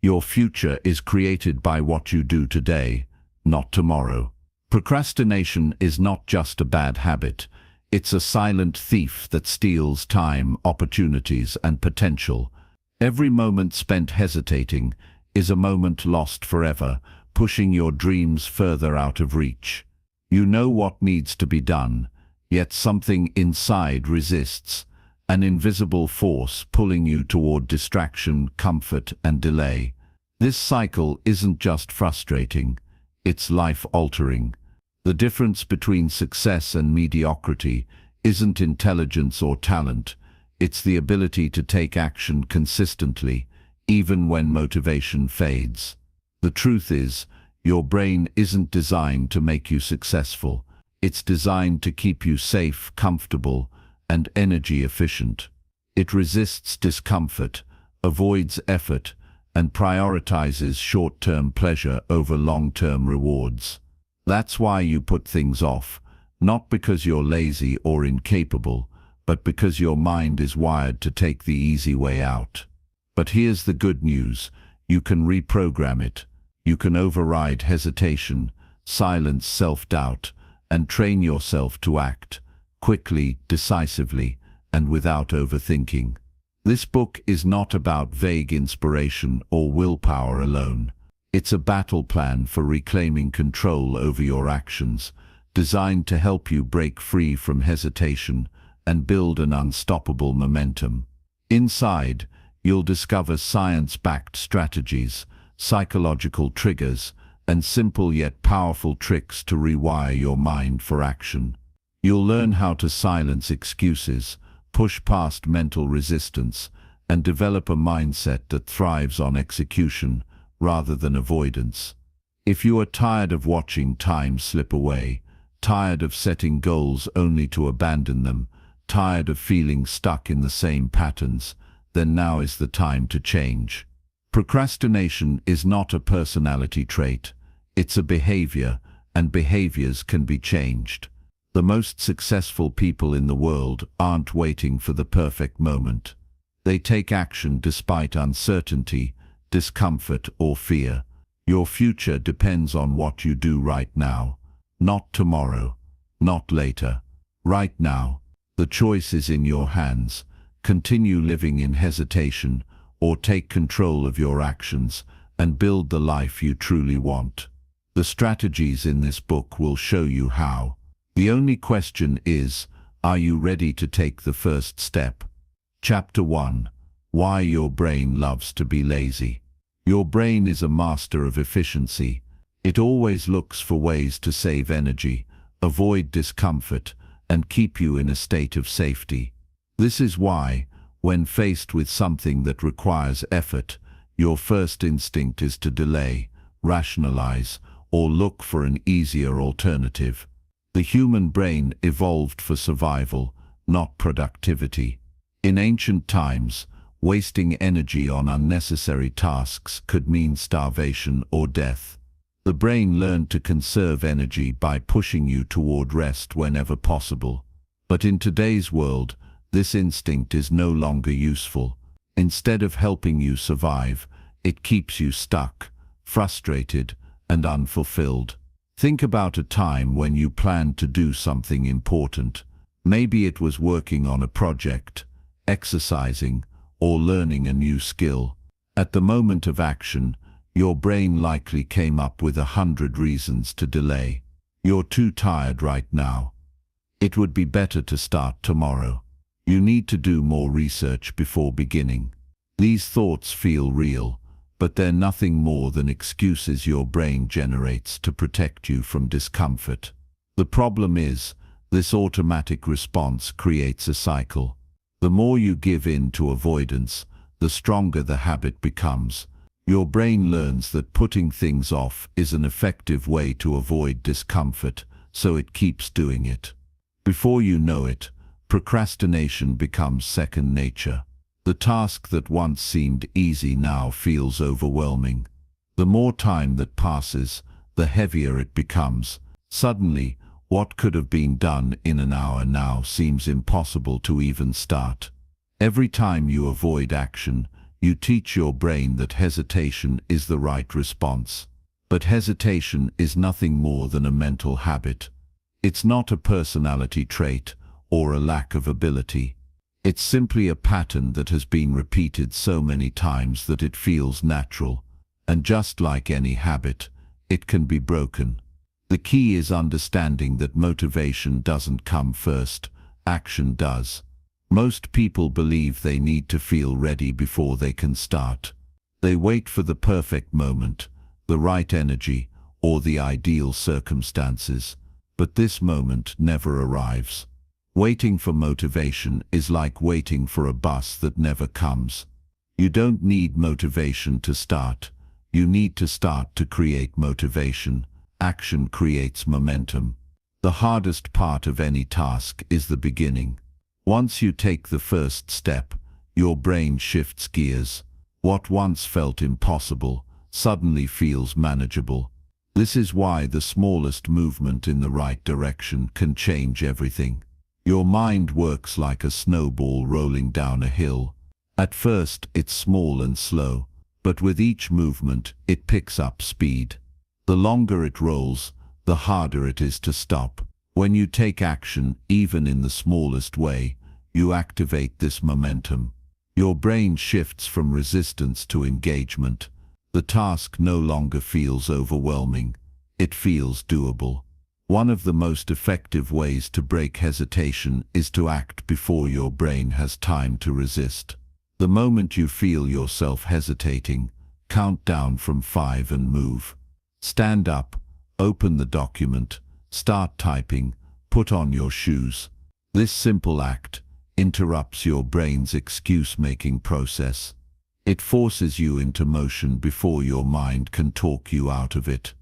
Your future is created by what you do today, not tomorrow. Procrastination is not just a bad habit. It's a silent thief that steals time, opportunities, and potential. Every moment spent hesitating is a moment lost forever, pushing your dreams further out of reach. You know what needs to be done, yet something inside resists, an invisible force pulling you toward distraction, comfort, and delay. This cycle isn't just frustrating, it's life-altering. The difference between success and mediocrity isn't intelligence or talent, it's the ability to take action consistently, even when motivation fades. The truth is, your brain isn't designed to make you successful. It's designed to keep you safe, comfortable, and energy efficient. It resists discomfort, avoids effort, and prioritizes short-term pleasure over long-term rewards. That's why you put things off, not because you're lazy or incapable, but because your mind is wired to take the easy way out. But here's the good news: you can reprogram it. You can override hesitation, silence self-doubt, and train yourself to act quickly, decisively, and without overthinking. This book is not about vague inspiration or willpower alone. It's a battle plan for reclaiming control over your actions, designed to help you break free from hesitation and build an unstoppable momentum. Inside, you'll discover science-backed strategies, psychological triggers, and simple yet powerful tricks to rewire your mind for action. You'll learn how to silence excuses, push past mental resistance, and develop a mindset that thrives on execution rather than avoidance. If you are tired of watching time slip away, tired of setting goals only to abandon them, tired of feeling stuck in the same patterns, then now is the time to change. Procrastination is not a personality trait. It's a behavior, and behaviors can be changed. The most successful people in the world aren't waiting for the perfect moment. They take action despite uncertainty, discomfort, or fear. Your future depends on what you do right now. Not tomorrow, not later. Right now. The choice is in your hands. Continue living in hesitation, or take control of your actions and build the life you truly want. The strategies in this book will show you how. The only question is, are you ready to take the first step? Chapter 1. Why your brain loves to be lazy. Your brain is a master of efficiency. It always looks for ways to save energy, avoid discomfort, and keep you in a state of safety. This is why, when faced with something that requires effort, your first instinct is to delay, rationalize, or look for an easier alternative. The human brain evolved for survival, not productivity. In ancient times, wasting energy on unnecessary tasks could mean starvation or death. The brain learned to conserve energy by pushing you toward rest whenever possible. But in today's world, this instinct is no longer useful. Instead of helping you survive, it keeps you stuck, frustrated, and unfulfilled. Think about a time when you planned to do something important. Maybe it was working on a project, exercising, or learning a new skill. At the moment of action, your brain likely came up with 100 reasons to delay. You're too tired right now. It would be better to start tomorrow. You need to do more research before beginning. These thoughts feel real, but they're nothing more than excuses your brain generates to protect you from discomfort. The problem is, this automatic response creates a cycle. The more you give in to avoidance, the stronger the habit becomes. Your brain learns that putting things off is an effective way to avoid discomfort, so it keeps doing it. Before you know it, procrastination becomes second nature. The task that once seemed easy now feels overwhelming. The more time that passes, the heavier it becomes. Suddenly, what could have been done in an hour now seems impossible to even start. Every time you avoid action, You teach your brain that hesitation is the right response. But hesitation is nothing more than a mental habit. It's not a personality trait or a lack of ability. It's simply a pattern that has been repeated so many times that it feels natural. And just like any habit, it can be broken. The key is understanding that motivation doesn't come first, action does. Most people believe they need to feel ready before they can start. They wait for the perfect moment, the right energy, or the ideal circumstances. But this moment never arrives. Waiting for motivation is like waiting for a bus that never comes. You don't need motivation to start. You need to start to create motivation. Action creates momentum. The hardest part of any task is the beginning. Once you take the first step, your brain shifts gears. What once felt impossible suddenly feels manageable. This is why the smallest movement in the right direction can change everything. Your mind works like a snowball rolling down a hill. At first, it's small and slow, but with each movement, it picks up speed. The longer it rolls, the harder it is to stop. When you take action, even in the smallest way, you activate this momentum. Your brain shifts from resistance to engagement. The task no longer feels overwhelming. It feels doable. One of the most effective ways to break hesitation is to act before your brain has time to resist. The moment you feel yourself hesitating, count down from 5 and move. Stand up, open the document, start typing, put on your shoes. This simple act interrupts your brain's excuse-making process. It forces you into motion before your mind can talk you out of it.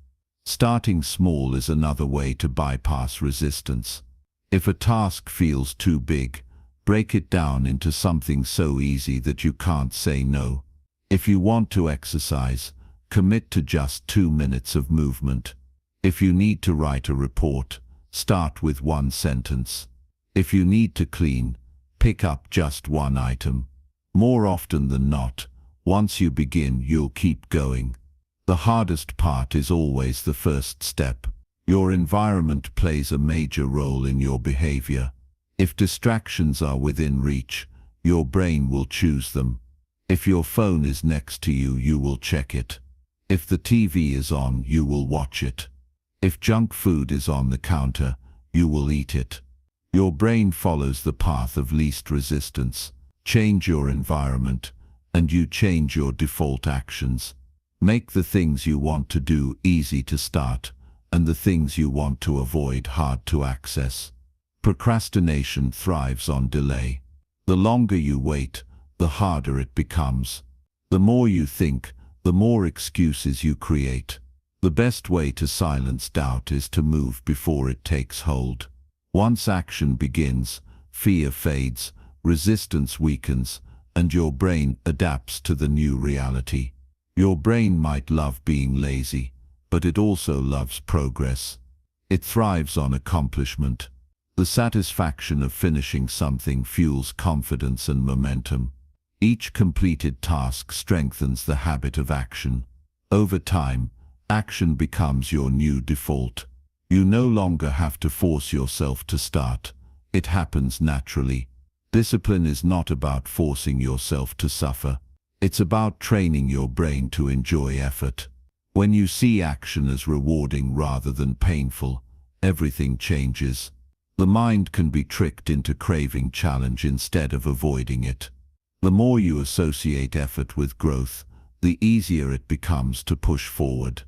Starting small is another way to bypass resistance. If a task feels too big, break it down into something so easy that you can't say no. If you want to exercise, commit to just 2 minutes of movement. If you need to write a report, start with 1 sentence. If you need to clean, pick up just 1 item. More often than not, once you begin, you'll keep going. The hardest part is always the first step. Your environment plays a major role in your behavior. If distractions are within reach, your brain will choose them. If your phone is next to you, you will check it. If the TV is on, you will watch it. If junk food is on the counter, you will eat it. Your brain follows the path of least resistance. Change your environment, and you change your default actions. Make the things you want to do easy to start, and the things you want to avoid hard to access. Procrastination thrives on delay. The longer you wait, the harder it becomes. The more you think, the more excuses you create. The best way to silence doubt is to move before it takes hold. Once action begins, fear fades, resistance weakens, and your brain adapts to the new reality. Your brain might love being lazy, but it also loves progress. It thrives on accomplishment. The satisfaction of finishing something fuels confidence and momentum. Each completed task strengthens the habit of action. Over time, action becomes your new default. You no longer have to force yourself to start. It happens naturally. Discipline is not about forcing yourself to suffer. It's about training your brain to enjoy effort. When you see action as rewarding rather than painful, everything changes. The mind can be tricked into craving challenge instead of avoiding it. The more you associate effort with growth, the easier it becomes to push forward.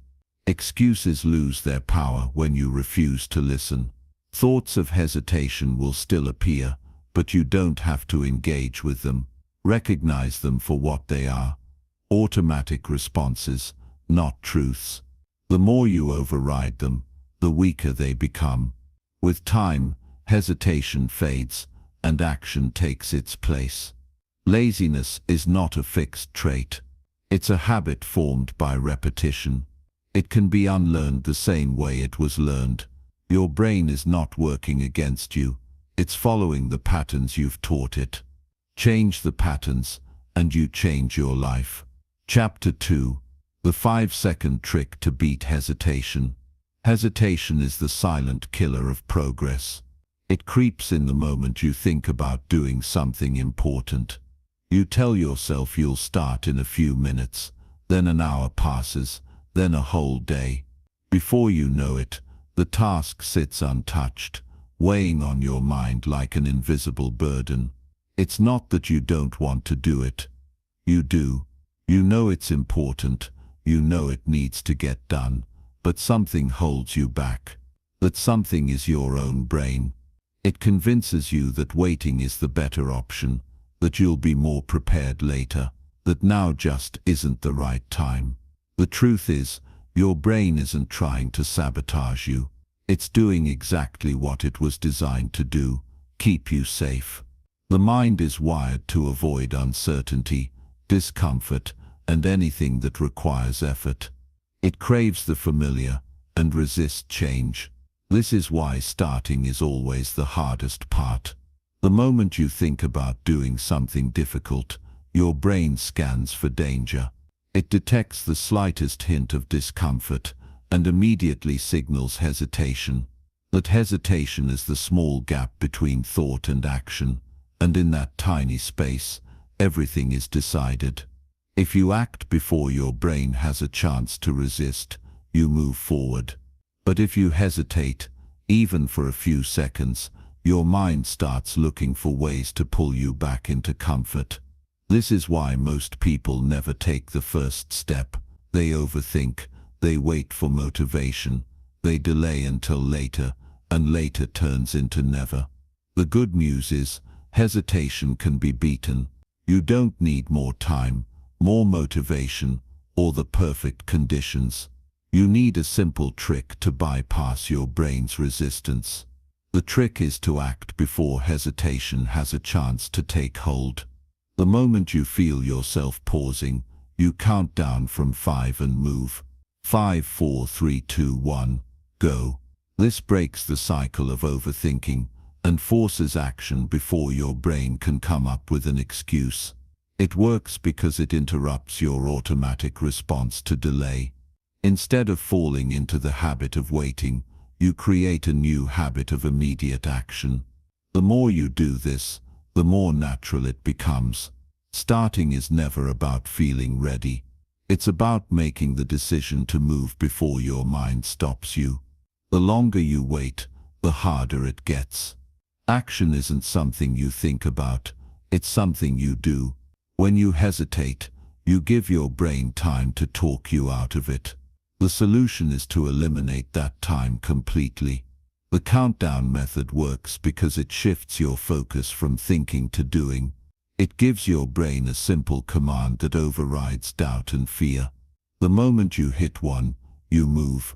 Excuses lose their power when you refuse to listen. Thoughts of hesitation will still appear, but you don't have to engage with them. Recognize them for what they are: automatic responses, not truths. The more you override them, the weaker they become. With time, hesitation fades, and action takes its place. Laziness is not a fixed trait. It's a habit formed by repetition. It can be unlearned the same way it was learned. Your brain is not working against you. It's following the patterns you've taught it. Change the patterns, and you change your life. Chapter 2. The 5-second trick to beat hesitation. Hesitation is the silent killer of progress. It creeps in the moment you think about doing something important. You tell yourself you'll start in a few minutes, then an hour passes, then a whole day. Before you know it, the task sits untouched, weighing on your mind like an invisible burden. It's not that you don't want to do it. You do. You know it's important. You know it needs to get done. But something holds you back. That something is your own brain. It convinces you that waiting is the better option, that you'll be more prepared later, that now just isn't the right time. The truth is, your brain isn't trying to sabotage you. It's doing exactly what it was designed to do, keep you safe. The mind is wired to avoid uncertainty, discomfort, and anything that requires effort. It craves the familiar and resists change. This is why starting is always the hardest part. The moment you think about doing something difficult, your brain scans for danger. It detects the slightest hint of discomfort and immediately signals hesitation. That hesitation is the small gap between thought and action, and in that tiny space, everything is decided. If you act before your brain has a chance to resist, you move forward. But if you hesitate, even for a few seconds, your mind starts looking for ways to pull you back into comfort. This is why most people never take the first step. They overthink, they wait for motivation, they delay until later, and later turns into never. The good news is, hesitation can be beaten. You don't need more time, more motivation, or the perfect conditions. You need a simple trick to bypass your brain's resistance. The trick is to act before hesitation has a chance to take hold. The moment you feel yourself pausing, you count down from 5 and move. 5, 4, 3, 2, 1, go. This breaks the cycle of overthinking and forces action before your brain can come up with an excuse. It works because it interrupts your automatic response to delay. Instead of falling into the habit of waiting, you create a new habit of immediate action. The more you do this, the more natural it becomes. Starting is never about feeling ready. It's about making the decision to move before your mind stops you. The longer you wait, the harder it gets. Action isn't something you think about, it's something you do. When you hesitate, you give your brain time to talk you out of it. The solution is to eliminate that time completely. The countdown method works because it shifts your focus from thinking to doing. It gives your brain a simple command that overrides doubt and fear. The moment you hit one, you move.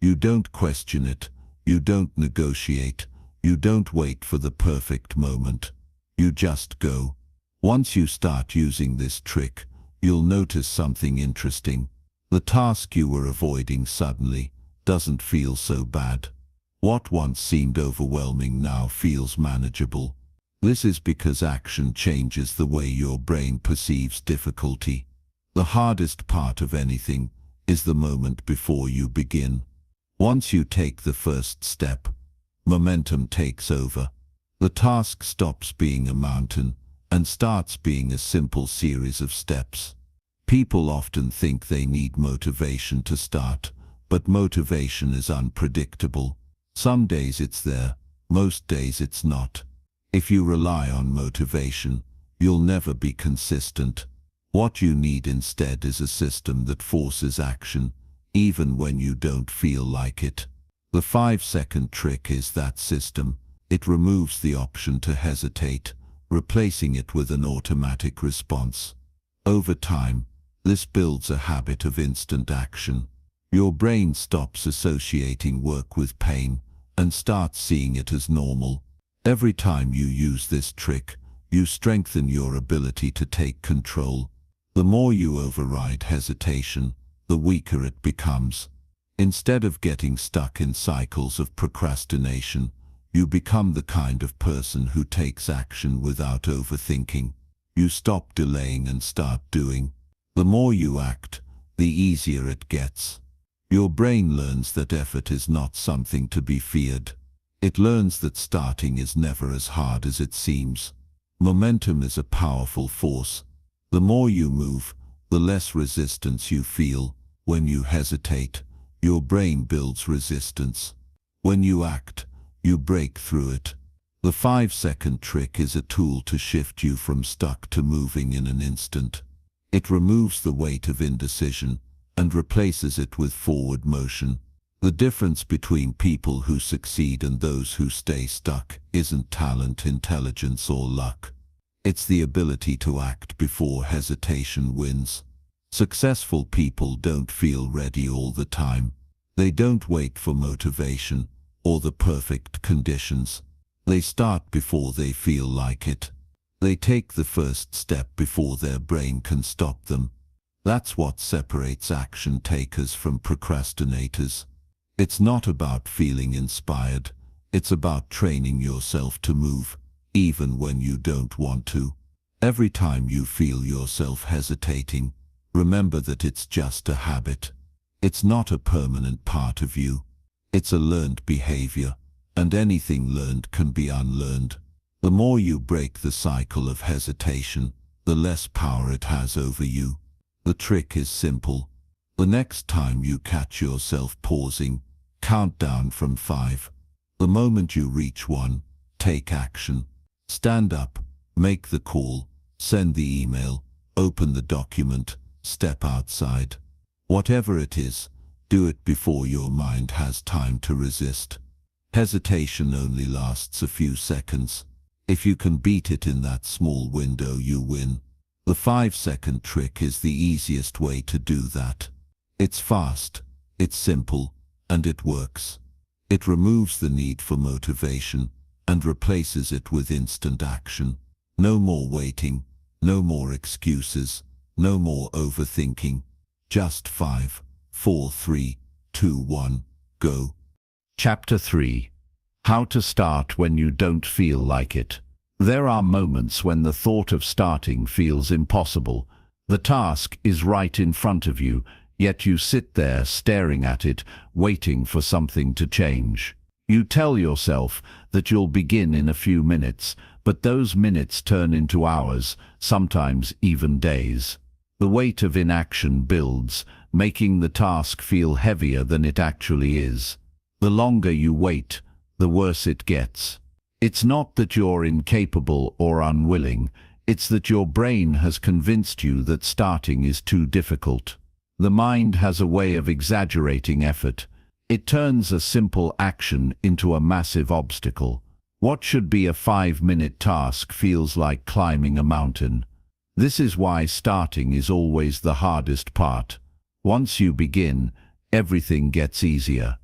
You don't question it, you don't negotiate, you don't wait for the perfect moment. You just go. Once you start using this trick, you'll notice something interesting. The task you were avoiding suddenly doesn't feel so bad. What once seemed overwhelming now feels manageable. This is because action changes the way your brain perceives difficulty. The hardest part of anything is the moment before you begin. Once you take the first step, momentum takes over. The task stops being a mountain and starts being a simple series of steps. People often think they need motivation to start, but motivation is unpredictable. Some days it's there, most days it's not. If you rely on motivation, you'll never be consistent. What you need instead is a system that forces action, even when you don't feel like it. The 5-second trick is that system. It removes the option to hesitate, replacing it with an automatic response. Over time, this builds a habit of instant action. Your brain stops associating work with pain and starts seeing it as normal. Every time you use this trick, you strengthen your ability to take control. The more you override hesitation, the weaker it becomes. Instead of getting stuck in cycles of procrastination, you become the kind of person who takes action without overthinking. You stop delaying and start doing. The more you act, the easier it gets. Your brain learns that effort is not something to be feared. It learns that starting is never as hard as it seems. Momentum is a powerful force. The more you move, the less resistance you feel. When you hesitate, your brain builds resistance. When you act, you break through it. The 5-second trick is a tool to shift you from stuck to moving in an instant. It removes the weight of indecision and replaces it with forward motion. The difference between people who succeed and those who stay stuck isn't talent, intelligence, or luck. It's the ability to act before hesitation wins. Successful people don't feel ready all the time. They don't wait for motivation or the perfect conditions. They start before they feel like it. They take the first step before their brain can stop them. That's what separates action takers from procrastinators. It's not about feeling inspired. It's about training yourself to move, even when you don't want to. Every time you feel yourself hesitating, remember that it's just a habit. It's not a permanent part of you. It's a learned behavior. And anything learned can be unlearned. The more you break the cycle of hesitation, the less power it has over you. The trick is simple. The next time you catch yourself pausing, count down from 5. The moment you reach 1, take action. Stand up, make the call, send the email, open the document, step outside. Whatever it is, do it before your mind has time to resist. Hesitation only lasts a few seconds. If you can beat it in that small window, you win. The 5-second trick is the easiest way to do that. It's fast, it's simple, and it works. It removes the need for motivation and replaces it with instant action. No more waiting, no more excuses, no more overthinking. Just 5, 4, 3, 2, 1, go. Chapter 3. How to start when you don't feel like it. There are moments when the thought of starting feels impossible. The task is right in front of you, yet you sit there staring at it, waiting for something to change. You tell yourself that you'll begin in a few minutes, but those minutes turn into hours, sometimes even days. The weight of inaction builds, making the task feel heavier than it actually is. The longer you wait, the worse it gets. It's not that you're incapable or unwilling, it's that your brain has convinced you that starting is too difficult. The mind has a way of exaggerating effort. It turns a simple action into a massive obstacle. What should be a 5-minute task feels like climbing a mountain. This is why starting is always the hardest part. Once you begin, everything gets easier.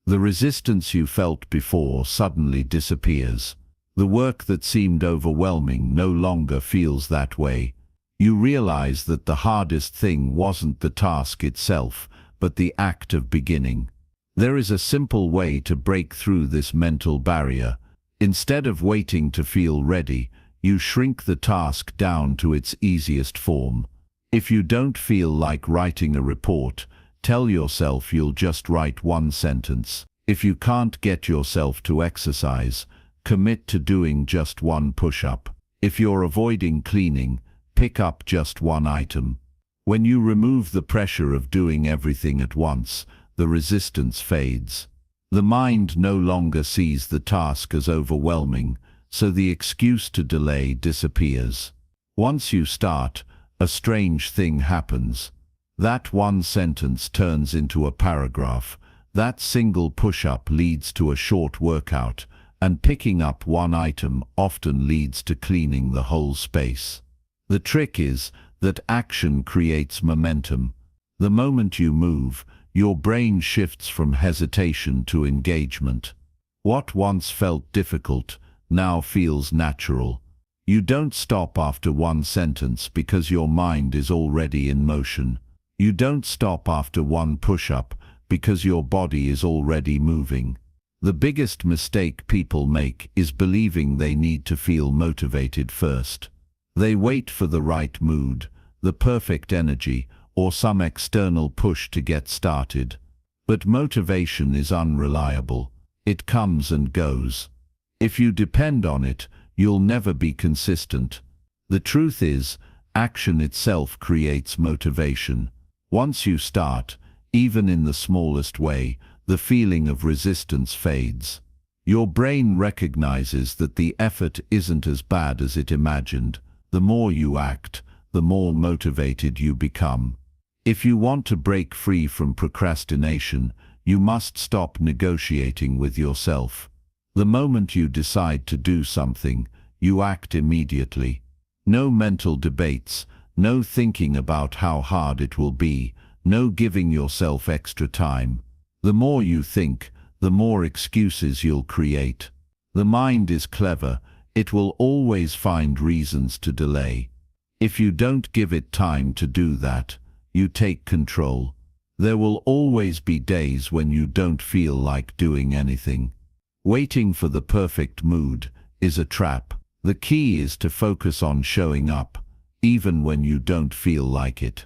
The resistance you felt before suddenly disappears. The work that seemed overwhelming no longer feels that way. You realize that the hardest thing wasn't the task itself, but the act of beginning. There is a simple way to break through this mental barrier. Instead of waiting to feel ready, you shrink the task down to its easiest form. If you don't feel like writing a report, tell yourself you'll just write 1 sentence. If you can't get yourself to exercise, commit to doing just 1 push-up. If you're avoiding cleaning, pick up just 1 item. When you remove the pressure of doing everything at once, the resistance fades. The mind no longer sees the task as overwhelming, so the excuse to delay disappears. Once you start, a strange thing happens. That 1 sentence turns into a paragraph. That single push-up leads to a short workout, and picking up 1 item often leads to cleaning the whole space. The trick is that action creates momentum. The moment you move, your brain shifts from hesitation to engagement. What once felt difficult now feels natural. You don't stop after 1 sentence because your mind is already in motion. You don't stop after 1 push-up because your body is already moving. The biggest mistake people make is believing they need to feel motivated first. They wait for the right mood, the perfect energy, or some external push to get started. But motivation is unreliable. It comes and goes. If you depend on it, you'll never be consistent. The truth is, action itself creates motivation. Once you start, even in the smallest way, the feeling of resistance fades. Your brain recognizes that the effort isn't as bad as it imagined. The more you act, the more motivated you become. If you want to break free from procrastination, you must stop negotiating with yourself. The moment you decide to do something, you act immediately. No mental debates, no thinking about how hard it will be, no giving yourself extra time. The more you think, the more excuses you'll create. The mind is clever. It will always find reasons to delay. If you don't give it time to do that, you take control. There will always be days when you don't feel like doing anything. Waiting for the perfect mood is a trap. The key is to focus on showing up, even when you don't feel like it.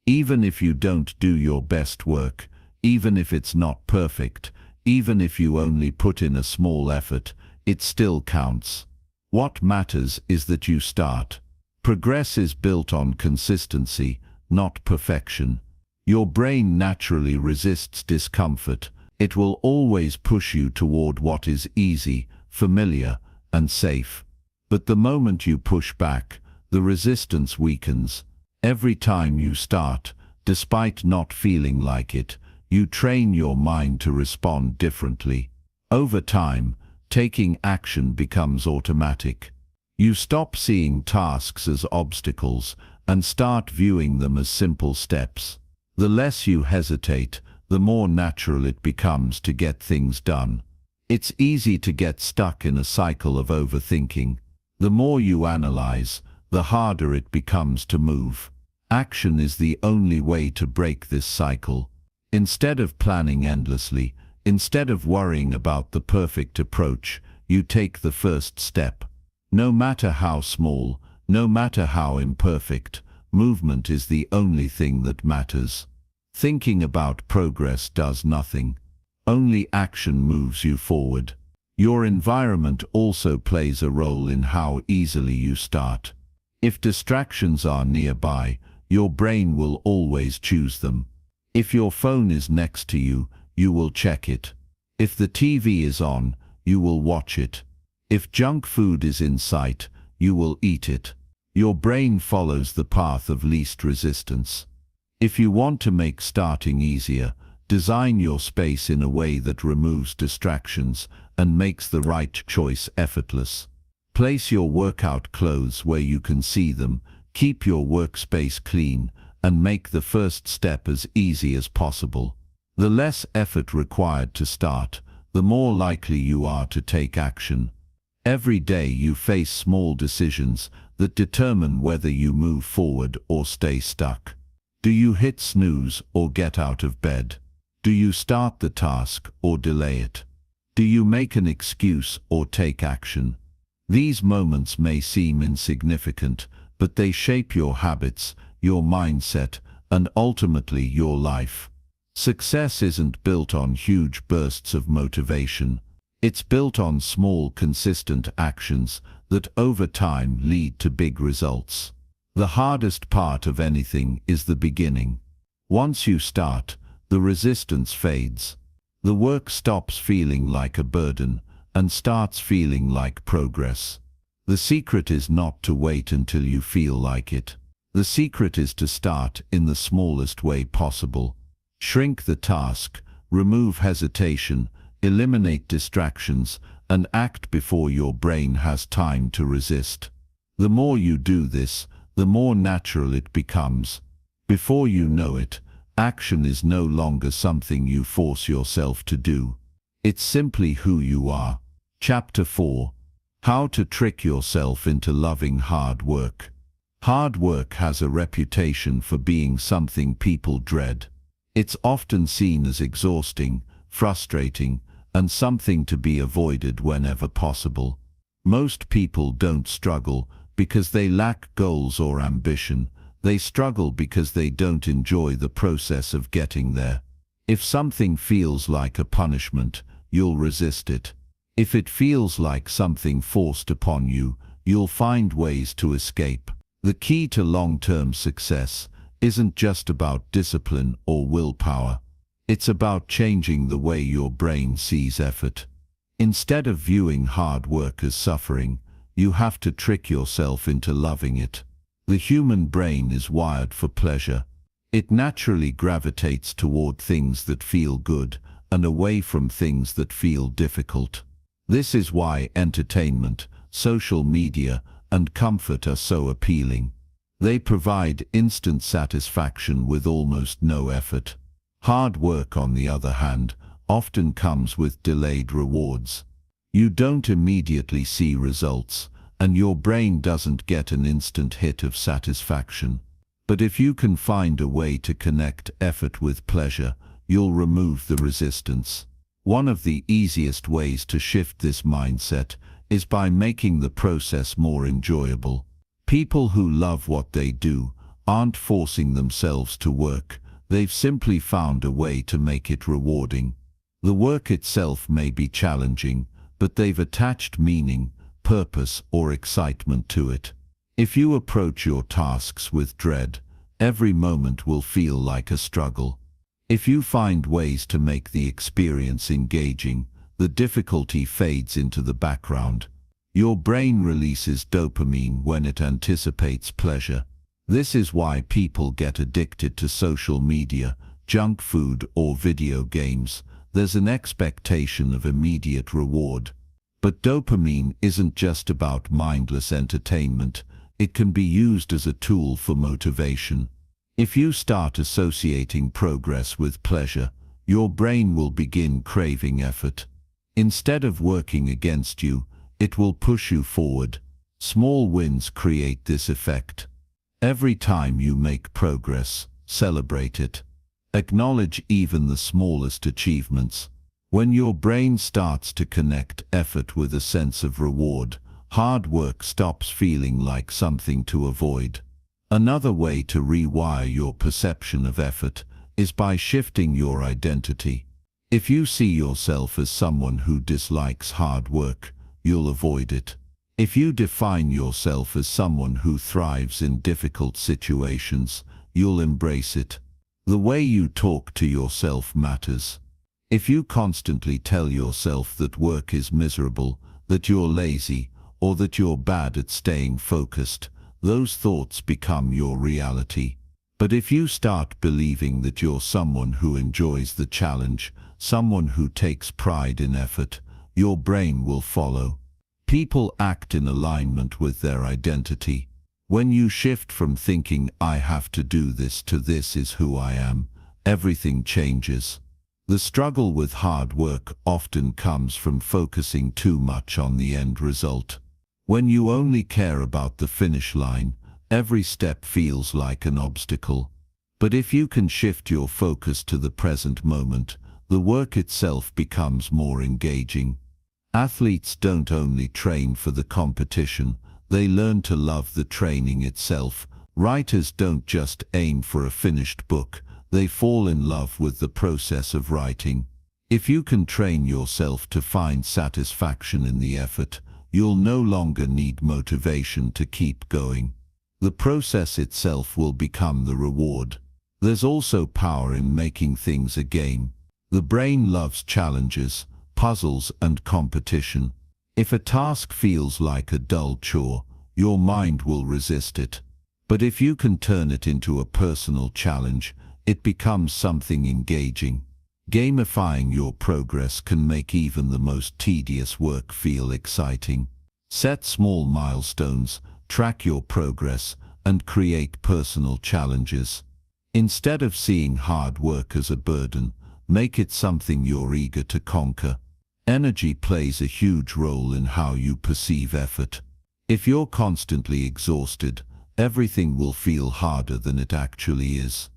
Even if you don't do your best work, even if it's not perfect, even if you only put in a small effort, it still counts. What matters is that you start. Progress is built on consistency, not perfection. Your brain naturally resists discomfort. It will always push you toward what is easy, familiar, and safe. But the moment you push back, the resistance weakens. Every time you start, despite not feeling like it, you train your mind to respond differently. Over time, taking action becomes automatic. You stop seeing tasks as obstacles and start viewing them as simple steps. The less you hesitate, the more natural it becomes to get things done. It's easy to get stuck in a cycle of overthinking. The more you analyze, the harder it becomes to move. Action is the only way to break this cycle. Instead of planning endlessly, instead of worrying about the perfect approach, you take the first step. No matter how small, no matter how imperfect, movement is the only thing that matters. Thinking about progress does nothing. Only action moves you forward. Your environment also plays a role in how easily you start. If distractions are nearby, your brain will always choose them. If your phone is next to you, you will check it. If the TV is on, you will watch it. If junk food is in sight, you will eat it. Your brain follows the path of least resistance. If you want to make starting easier, design your space in a way that removes distractions and makes the right choice effortless. Place your workout clothes where you can see them, keep your workspace clean, and make the first step as easy as possible. The less effort required to start, the more likely you are to take action. Every day you face small decisions that determine whether you move forward or stay stuck. Do you hit snooze or get out of bed? Do you start the task or delay it? Do you make an excuse or take action? These moments may seem insignificant, but they shape your habits, your mindset, and ultimately your life. Success isn't built on huge bursts of motivation. It's built on small, consistent actions that over time lead to big results. The hardest part of anything is the beginning. Once you start, the resistance fades. The work stops feeling like a burden and starts feeling like progress. The secret is not to wait until you feel like it. The secret is to start in the smallest way possible. Shrink the task, remove hesitation, eliminate distractions, and act before your brain has time to resist. The more you do this, the more natural it becomes. Before you know it, action is no longer something you force yourself to do. It's simply who you are. Chapter 4. How to trick yourself into loving hard work. Hard work has a reputation for being something people dread. It's often seen as exhausting, frustrating, and something to be avoided whenever possible. Most people don't struggle because they lack goals or ambition. They struggle because they don't enjoy the process of getting there. If something feels like a punishment, you'll resist it. If it feels like something forced upon you, you'll find ways to escape. The key to long-term success isn't just about discipline or willpower. It's about changing the way your brain sees effort. Instead of viewing hard work as suffering, you have to trick yourself into loving it. The human brain is wired for pleasure. It naturally gravitates toward things that feel good and away from things that feel difficult. This is why entertainment, social media, and comfort are so appealing. They provide instant satisfaction with almost no effort. Hard work, on the other hand, often comes with delayed rewards. You don't immediately see results, and your brain doesn't get an instant hit of satisfaction. But if you can find a way to connect effort with pleasure, you'll remove the resistance. One of the easiest ways to shift this mindset is by making the process more enjoyable. People who love what they do aren't forcing themselves to work. They've simply found a way to make it rewarding. The work itself may be challenging, but they've attached meaning, purpose, or excitement to it. If you approach your tasks with dread, every moment will feel like a struggle. If you find ways to make the experience engaging, the difficulty fades into the background. Your brain releases dopamine when it anticipates pleasure. This is why people get addicted to social media, junk food, or video games. There's an expectation of immediate reward. But dopamine isn't just about mindless entertainment. It can be used as a tool for motivation. If you start associating progress with pleasure, your brain will begin craving effort. Instead of working against you, it will push you forward. Small wins create this effect. Every time you make progress, celebrate it. Acknowledge even the smallest achievements. When your brain starts to connect effort with a sense of reward, hard work stops feeling like something to avoid. Another way to rewire your perception of effort is by shifting your identity. If you see yourself as someone who dislikes hard work, you'll avoid it. If you define yourself as someone who thrives in difficult situations, you'll embrace it. The way you talk to yourself matters. If you constantly tell yourself that work is miserable, that you're lazy, or that you're bad at staying focused, those thoughts become your reality. But if you start believing that you're someone who enjoys the challenge, someone who takes pride in effort, your brain will follow. People act in alignment with their identity. When you shift from thinking, "I have to do this," to "this is who I am," everything changes. The struggle with hard work often comes from focusing too much on the end result. When you only care about the finish line, every step feels like an obstacle. But if you can shift your focus to the present moment, the work itself becomes more engaging. Athletes don't only train for the competition, they learn to love the training itself. Writers don't just aim for a finished book, they fall in love with the process of writing. If you can train yourself to find satisfaction in the effort, you'll no longer need motivation to keep going. The process itself will become the reward. There's also power in making things a game. The brain loves challenges, puzzles, and competition. If a task feels like a dull chore, your mind will resist it. But if you can turn it into a personal challenge, it becomes something engaging. Gamifying your progress can make even the most tedious work feel exciting. Set small milestones, track your progress, and create personal challenges. Instead of seeing hard work as a burden, make it something you're eager to conquer. Energy plays a huge role in how you perceive effort. If you're constantly exhausted, everything will feel harder than it actually is.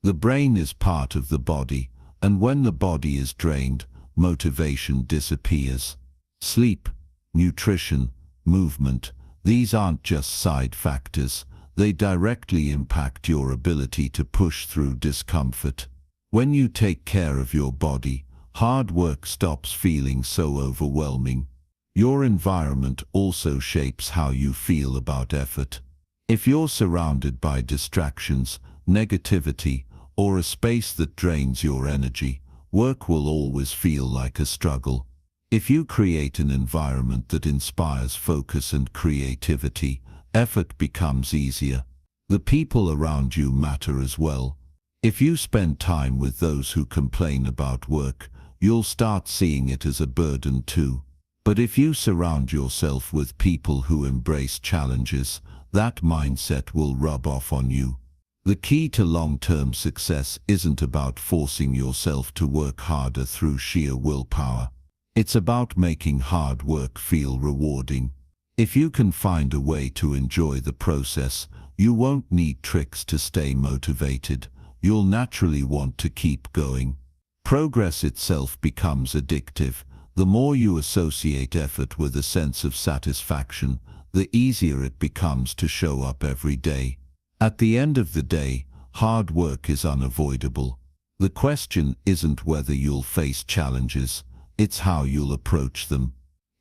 The brain is part of the body, and when the body is drained, motivation disappears. Sleep, nutrition, movement, These aren't just side factors, they directly impact your ability to push through discomfort. When you take care of your body, hard work stops feeling so overwhelming. Your environment also shapes how you feel about effort. If you're surrounded by distractions, negativity, or a space that drains your energy, work will always feel like a struggle. If you create an environment that inspires focus and creativity, effort becomes easier. The people around you matter as well. If you spend time with those who complain about work, you'll start seeing it as a burden too. But if you surround yourself with people who embrace challenges, that mindset will rub off on you. The key to long-term success isn't about forcing yourself to work harder through sheer willpower. It's about making hard work feel rewarding. If you can find a way to enjoy the process, you won't need tricks to stay motivated. You'll naturally want to keep going. Progress itself becomes addictive. The more you associate effort with a sense of satisfaction, the easier it becomes to show up every day. At the end of the day, hard work is unavoidable. The question isn't whether you'll face challenges, it's how you'll approach them.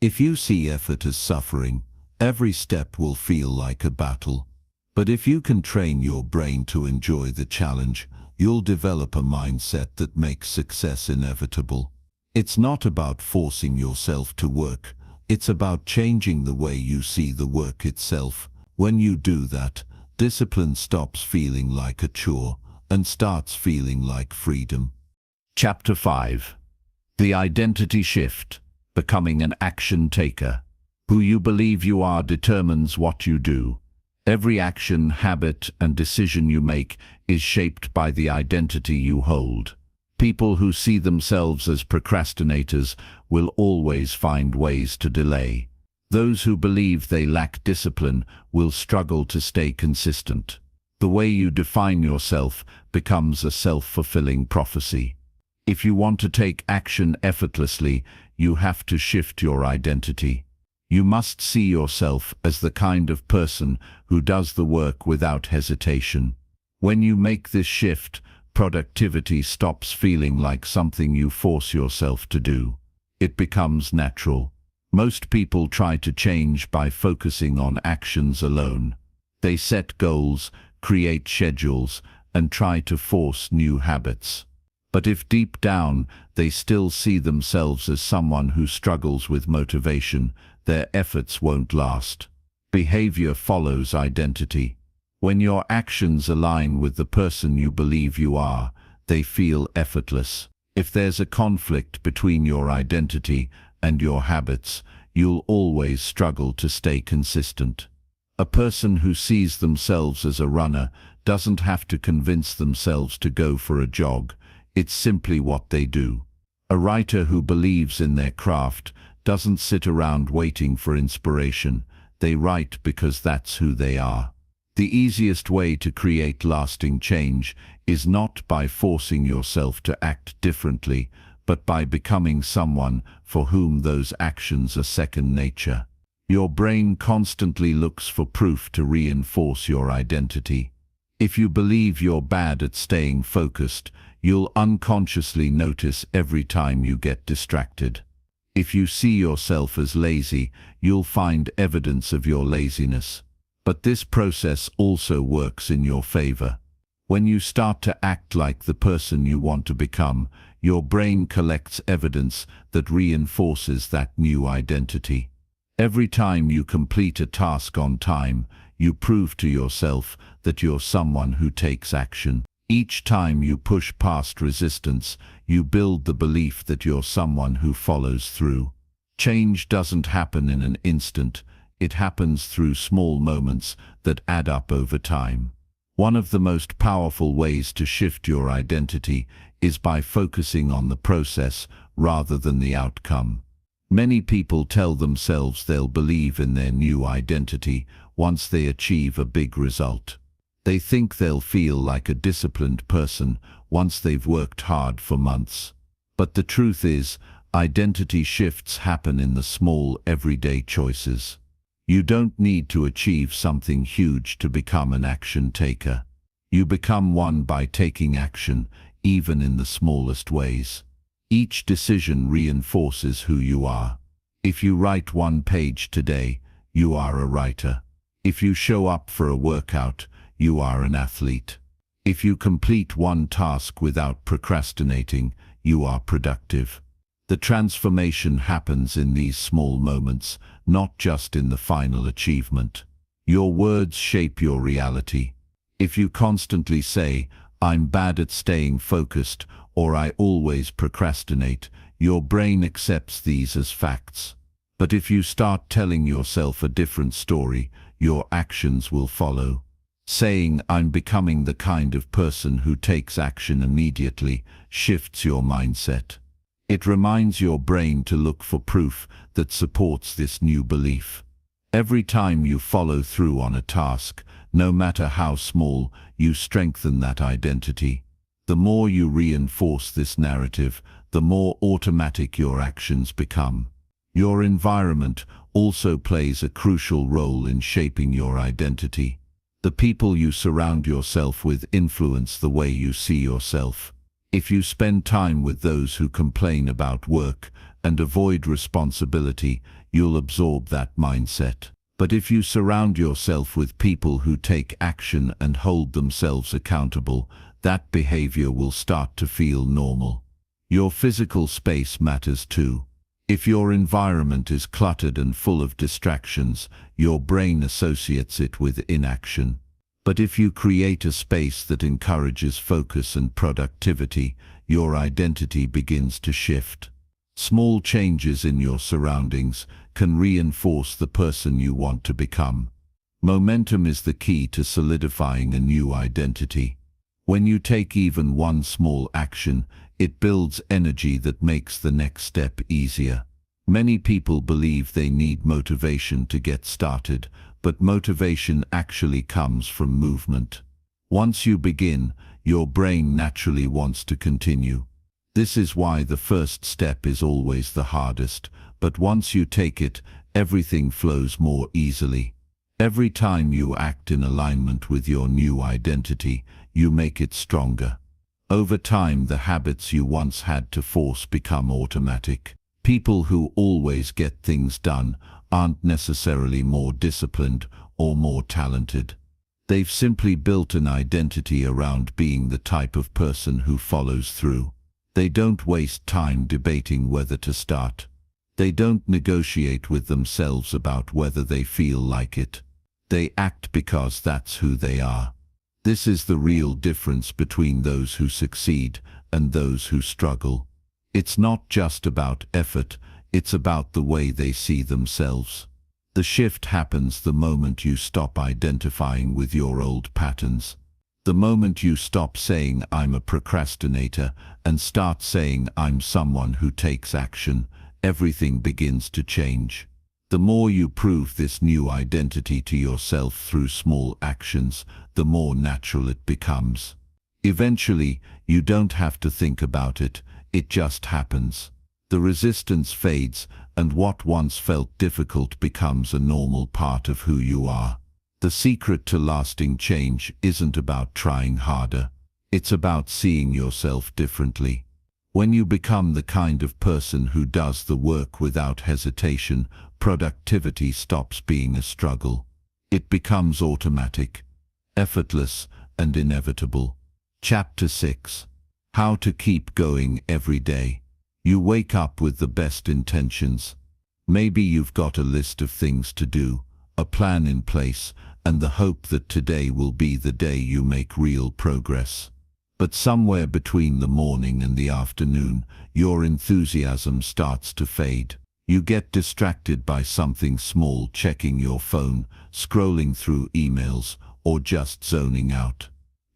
If you see effort as suffering, every step will feel like a battle. But if you can train your brain to enjoy the challenge, you'll develop a mindset that makes success inevitable. It's not about forcing yourself to work, it's about changing the way you see the work itself. When you do that, discipline stops feeling like a chore and starts feeling like freedom. Chapter 5. The Identity Shift. Becoming an Action Taker. Who you believe you are determines what you do. Every action, habit, and decision you make is shaped by the identity you hold. People who see themselves as procrastinators will always find ways to delay. Those who believe they lack discipline will struggle to stay consistent. The way you define yourself becomes a self-fulfilling prophecy. If you want to take action effortlessly, you have to shift your identity. You must see yourself as the kind of person who does the work without hesitation. When you make this shift, productivity stops feeling like something you force yourself to do. It becomes natural. Most people try to change by focusing on actions alone. They set goals, create schedules, and try to force new habits. But if deep down they still see themselves as someone who struggles with motivation, their efforts won't last. Behavior follows identity. When your actions align with the person you believe you are, they feel effortless. If there's a conflict between your identity and your habits, you'll always struggle to stay consistent. A person who sees themselves as a runner doesn't have to convince themselves to go for a jog. It's simply what they do. A writer who believes in their craft doesn't sit around waiting for inspiration. They write because that's who they are. The easiest way to create lasting change is not by forcing yourself to act differently, but by becoming someone for whom those actions are second nature. Your brain constantly looks for proof to reinforce your identity. If you believe you're bad at staying focused, you'll unconsciously notice every time you get distracted. If you see yourself as lazy, you'll find evidence of your laziness. But this process also works in your favor. When you start to act like the person you want to become, your brain collects evidence that reinforces that new identity. Every time you complete a task on time, you prove to yourself that you're someone who takes action. Each time you push past resistance, you build the belief that you're someone who follows through. Change doesn't happen in an instant. It happens through small moments that add up over time. One of the most powerful ways to shift your identity is by focusing on the process rather than the outcome. Many people tell themselves they'll believe in their new identity once they achieve a big result. They think they'll feel like a disciplined person once they've worked hard for months. But the truth is, identity shifts happen in the small, everyday choices. You don't need to achieve something huge to become an action taker. You become one by taking action, even in the smallest ways. Each decision reinforces who you are. If you write one page today, you are a writer. If you show up for a workout, you are an athlete. If you complete one task without procrastinating, you are productive. The transformation happens in these small moments, not just in the final achievement. Your words shape your reality. If you constantly say, "I'm bad at staying focused," or "I always procrastinate," your brain accepts these as facts. But if you start telling yourself a different story, your actions will follow. Saying, "I'm becoming the kind of person who takes action immediately," shifts your mindset. It reminds your brain to look for proof that supports this new belief. Every time you follow through on a task, no matter how small, you strengthen that identity. The more you reinforce this narrative, the more automatic your actions become. Your environment also plays a crucial role in shaping your identity. The people you surround yourself with influence the way you see yourself. If you spend time with those who complain about work and avoid responsibility, you'll absorb that mindset. But if you surround yourself with people who take action and hold themselves accountable, that behavior will start to feel normal. Your physical space matters too. If your environment is cluttered and full of distractions, your brain associates it with inaction. But if you create a space that encourages focus and productivity, your identity begins to shift. Small changes in your surroundings can reinforce the person you want to become. Momentum is the key to solidifying a new identity. When you take even one small action, it builds energy that makes the next step easier. Many people believe they need motivation to get started, but motivation actually comes from movement. Once you begin, your brain naturally wants to continue. This is why the first step is always the hardest, but once you take it, everything flows more easily. Every time you act in alignment with your new identity, you make it stronger. Over time, the habits you once had to force become automatic. People who always get things done aren't necessarily more disciplined or more talented. They've simply built an identity around being the type of person who follows through. They don't waste time debating whether to start. They don't negotiate with themselves about whether they feel like it. They act because that's who they are. This is the real difference between those who succeed and those who struggle. It's not just about effort, it's about the way they see themselves. The shift happens the moment you stop identifying with your old patterns. The moment you stop saying, "I'm a procrastinator," and start saying, "I'm someone who takes action," everything begins to change. The more you prove this new identity to yourself through small actions, the more natural it becomes. Eventually, you don't have to think about it, it just happens. The resistance fades, and what once felt difficult becomes a normal part of who you are. The secret to lasting change isn't about trying harder. It's about seeing yourself differently. When you become the kind of person who does the work without hesitation, productivity stops being a struggle. It becomes automatic, effortless, and inevitable. Chapter 6. How to keep going every day. You wake up with the best intentions. Maybe you've got a list of things to do, a plan in place, and the hope that today will be the day you make real progress. But somewhere between the morning and the afternoon, your enthusiasm starts to fade. You get distracted by something small, checking your phone, scrolling through emails, or just zoning out.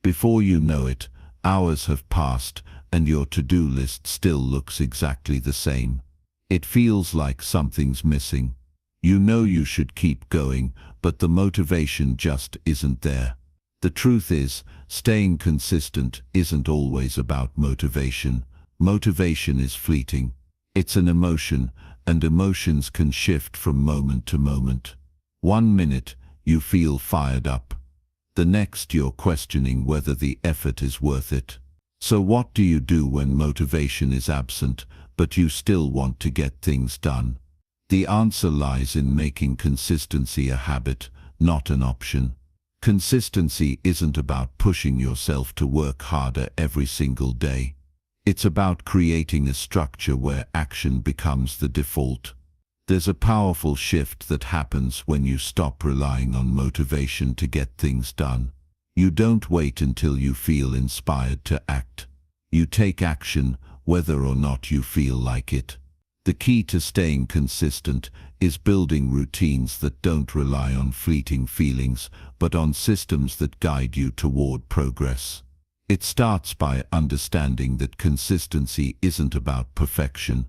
Before you know it, hours have passed, and your to-do list still looks exactly the same. It feels like something's missing. You know you should keep going, but the motivation just isn't there. The truth is, staying consistent isn't always about motivation. Motivation is fleeting. It's an emotion, and emotions can shift from moment to moment. 1 minute, you feel fired up. The next, you're questioning whether the effort is worth it. So what do you do when motivation is absent, but you still want to get things done? The answer lies in making consistency a habit, not an option. Consistency isn't about pushing yourself to work harder every single day. It's about creating a structure where action becomes the default. There's a powerful shift that happens when you stop relying on motivation to get things done. You don't wait until you feel inspired to act. You take action, whether or not you feel like it. The key to staying consistent is building routines that don't rely on fleeting feelings, but on systems that guide you toward progress. It starts by understanding that consistency isn't about perfection.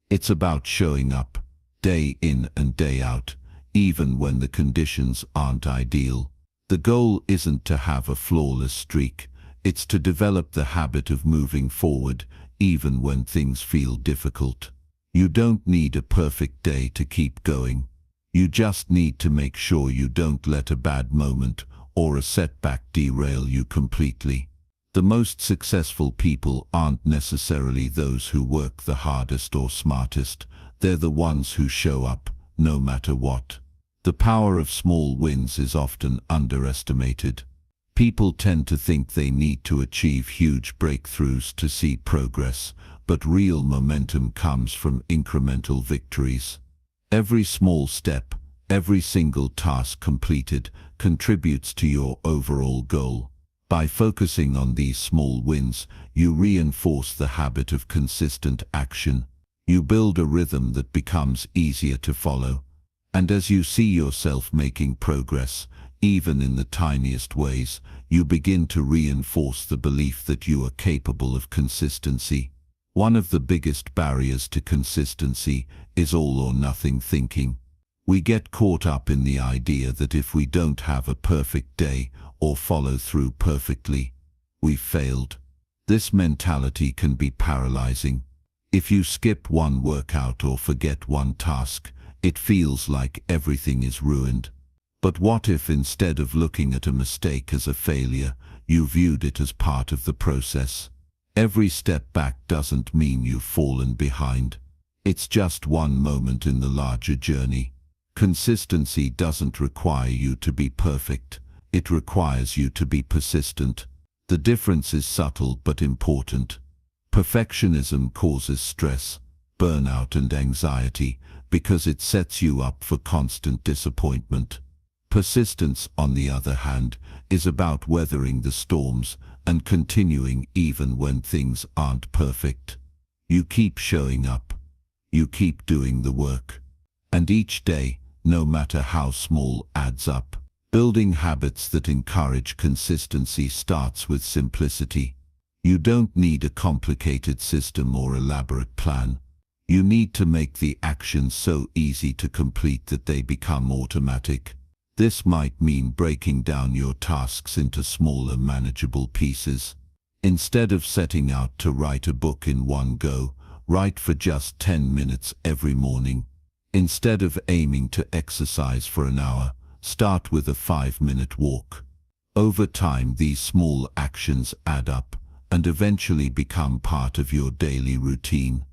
It's about showing up, day in and day out, even when the conditions aren't ideal. The goal isn't to have a flawless streak, it's to develop the habit of moving forward, even when things feel difficult. You don't need a perfect day to keep going. You just need to make sure you don't let a bad moment or a setback derail you completely. The most successful people aren't necessarily those who work the hardest or smartest. They're the ones who show up, no matter what. The power of small wins is often underestimated. People tend to think they need to achieve huge breakthroughs to see progress, but real momentum comes from incremental victories. Every small step, every single task completed, contributes to your overall goal. By focusing on these small wins, you reinforce the habit of consistent action. You build a rhythm that becomes easier to follow. And as you see yourself making progress, even in the tiniest ways, you begin to reinforce the belief that you are capable of consistency. One of the biggest barriers to consistency is all or nothing thinking. We get caught up in the idea that if we don't have a perfect day or follow through perfectly, we've failed. This mentality can be paralyzing. If you skip one workout or forget one task, it feels like everything is ruined. But what if instead of looking at a mistake as a failure, you viewed it as part of the process? Every step back doesn't mean you've fallen behind. It's just one moment in the larger journey. Consistency doesn't require you to be perfect. It requires you to be persistent. The difference is subtle but important. Perfectionism causes stress, burnout and anxiety because it sets you up for constant disappointment. Persistence, on the other hand, is about weathering the storms and continuing even when things aren't perfect. You keep showing up. You keep doing the work. And each day, no matter how small, adds up. Building habits that encourage consistency starts with simplicity. You don't need a complicated system or elaborate plan. You need to make the actions so easy to complete that they become automatic. This might mean breaking down your tasks into smaller, manageable pieces. Instead of setting out to write a book in one go, write for just 10 minutes every morning. Instead of aiming to exercise for an hour, start with a 5-minute walk. Over time, these small actions add up and eventually become part of your daily routine.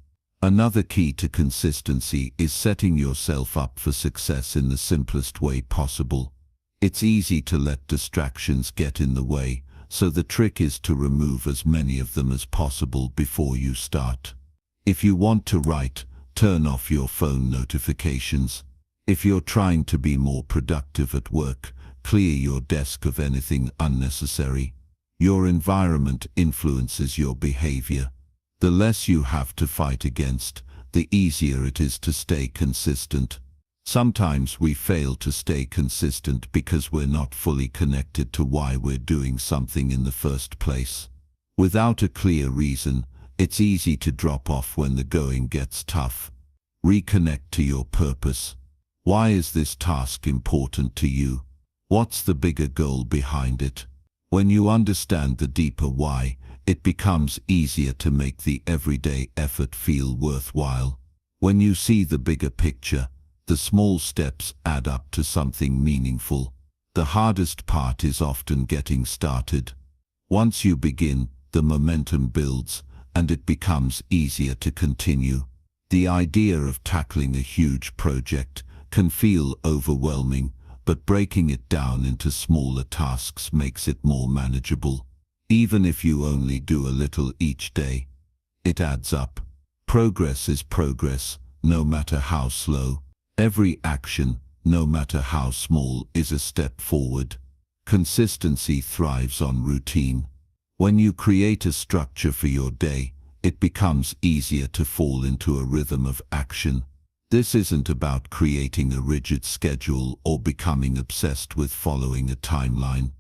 Another key to consistency is setting yourself up for success in the simplest way possible. It's easy to let distractions get in the way, so the trick is to remove as many of them as possible before you start. If you want to write, turn off your phone notifications. If you're trying to be more productive at work, clear your desk of anything unnecessary. Your environment influences your behavior. The less you have to fight against, the easier it is to stay consistent. Sometimes we fail to stay consistent because we're not fully connected to why we're doing something in the first place. Without a clear reason, it's easy to drop off when the going gets tough. Reconnect to your purpose. Why is this task important to you? What's the bigger goal behind it? When you understand the deeper why, it becomes easier to make the everyday effort feel worthwhile. When you see the bigger picture, The small steps add up to something meaningful. The hardest part is often getting started. Once you begin, the momentum builds, and it becomes easier to continue. The idea of tackling a huge project can feel overwhelming, but breaking it down into smaller tasks makes it more manageable. Even if you only do a little each day, it adds up. Progress is progress, no matter how slow. Every action, no matter how small, is a step forward. Consistency thrives on routine. When you create a structure for your day, it becomes easier to fall into a rhythm of action. This isn't about creating a rigid schedule or becoming obsessed with following a timeline.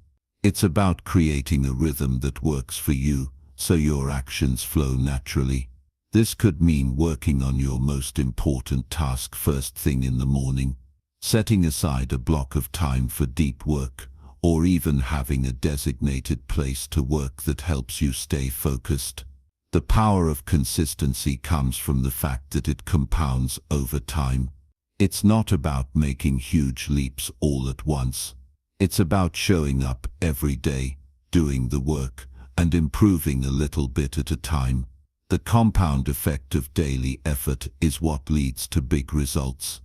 It's about creating a rhythm that works for you, so your actions flow naturally. This could mean working on your most important task first thing in the morning, setting aside a block of time for deep work, or even having a designated place to work that helps you stay focused. The power of consistency comes from the fact that it compounds over time. It's not about making huge leaps all at once. It's about showing up every day, doing the work, and improving a little bit at a time. The compound effect of daily effort is what leads to big results.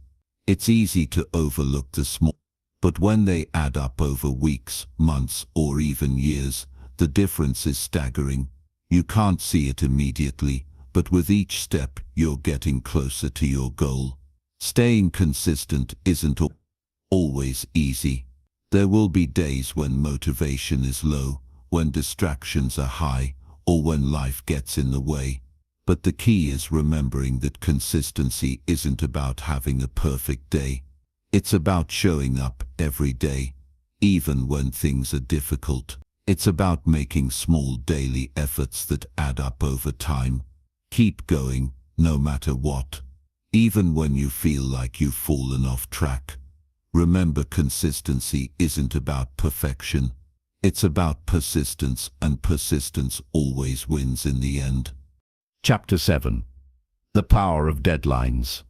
It's easy to overlook the small, but when they add up over weeks, months, or even years, the difference is staggering. You can't see it immediately, but with each step, you're getting closer to your goal. Staying consistent isn't always easy. There will be days when motivation is low, when distractions are high, or when life gets in the way. But the key is remembering that consistency isn't about having a perfect day. It's about showing up every day, even when things are difficult. It's about making small daily efforts that add up over time. Keep going, no matter what. Even when you feel like you've fallen off track. Remember, consistency isn't about perfection. It's about persistence, and persistence always wins in the end. Chapter 7. The Power of Deadlines.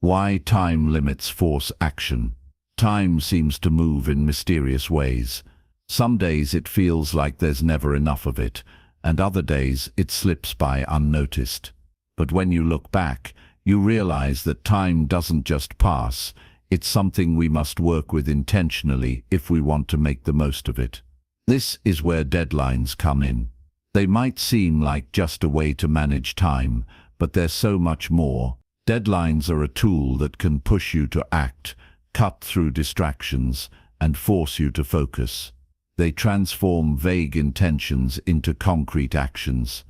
Why time limits force action. Time seems to move in mysterious ways. Some days it feels like there's never enough of it, and other days it slips by unnoticed. But when you look back, you realize that time doesn't just pass. It's something we must work with intentionally if we want to make the most of it. This is where deadlines come in. They might seem like just a way to manage time, but they're so much more. Deadlines are a tool that can push you to act, cut through distractions, and force you to focus. They transform vague intentions into concrete actions.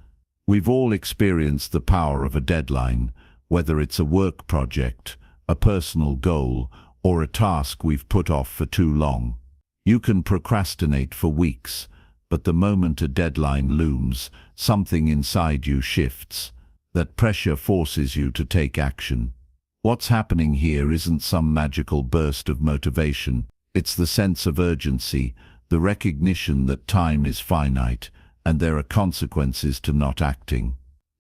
We've all experienced the power of a deadline, whether it's a work project, a personal goal, or a task we've put off for too long. You can procrastinate for weeks, but the moment a deadline looms, something inside you shifts. That pressure forces you to take action. What's happening here isn't some magical burst of motivation. It's the sense of urgency, the recognition that time is finite, and there are consequences to not acting.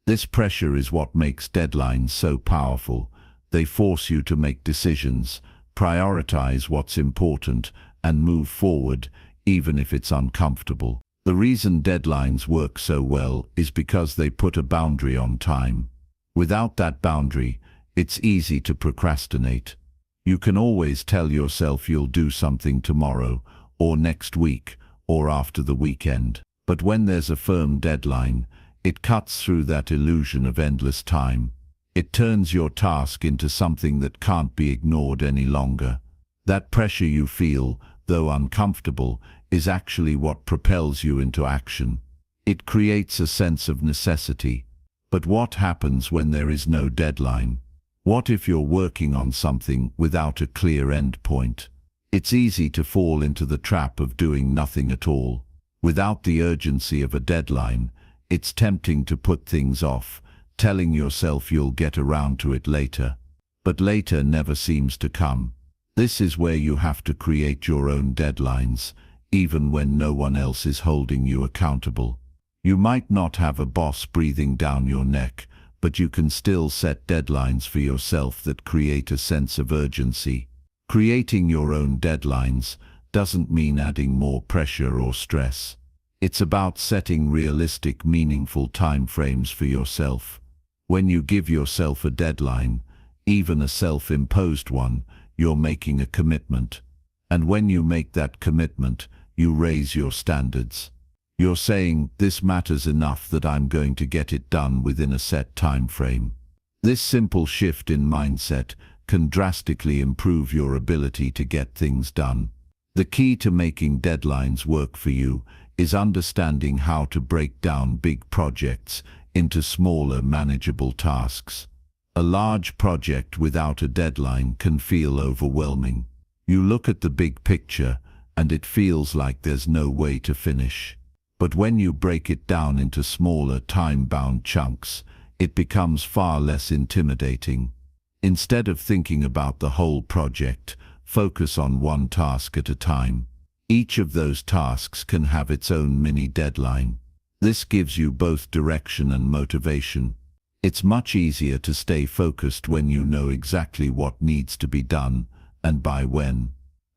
This pressure is what makes deadlines so powerful. They force you to make decisions, prioritize what's important, and move forward, even if it's uncomfortable. The reason deadlines work so well is because they put a boundary on time. Without that boundary, it's easy to procrastinate. You can always tell yourself you'll do something tomorrow, or next week, or after the weekend. But when there's a firm deadline, it cuts through that illusion of endless time. It turns your task into something that can't be ignored any longer. That pressure you feel, though uncomfortable, is actually what propels you into action. It creates a sense of necessity. But what happens when there is no deadline? What if you're working on something without a clear end point? It's easy to fall into the trap of doing nothing at all. Without the urgency of a deadline, it's tempting to put things off, telling yourself you'll get around to it later. But later never seems to come. This is where you have to create your own deadlines, even when no one else is holding you accountable. You might not have a boss breathing down your neck, but you can still set deadlines for yourself that create a sense of urgency. Creating your own deadlines doesn't mean adding more pressure or stress. It's about setting realistic, meaningful time frames for yourself. When you give yourself a deadline, even a self-imposed one, you're making a commitment. And when you make that commitment, you raise your standards. You're saying, this matters enough that I'm going to get it done within a set time frame. This simple shift in mindset can drastically improve your ability to get things done. The key to making deadlines work for you is understanding how to break down big projects into smaller, manageable tasks. A large project without a deadline can feel overwhelming. You look at the big picture and it feels like there's no way to finish. But when you break it down into smaller, time-bound chunks, it becomes far less intimidating. Instead of thinking about the whole project, focus on one task at a time. Each of those tasks can have its own mini deadline. This gives you both direction and motivation. It's much easier to stay focused when you know exactly what needs to be done and by when.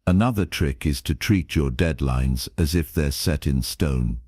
Another trick is to treat your deadlines as if they're set in stone.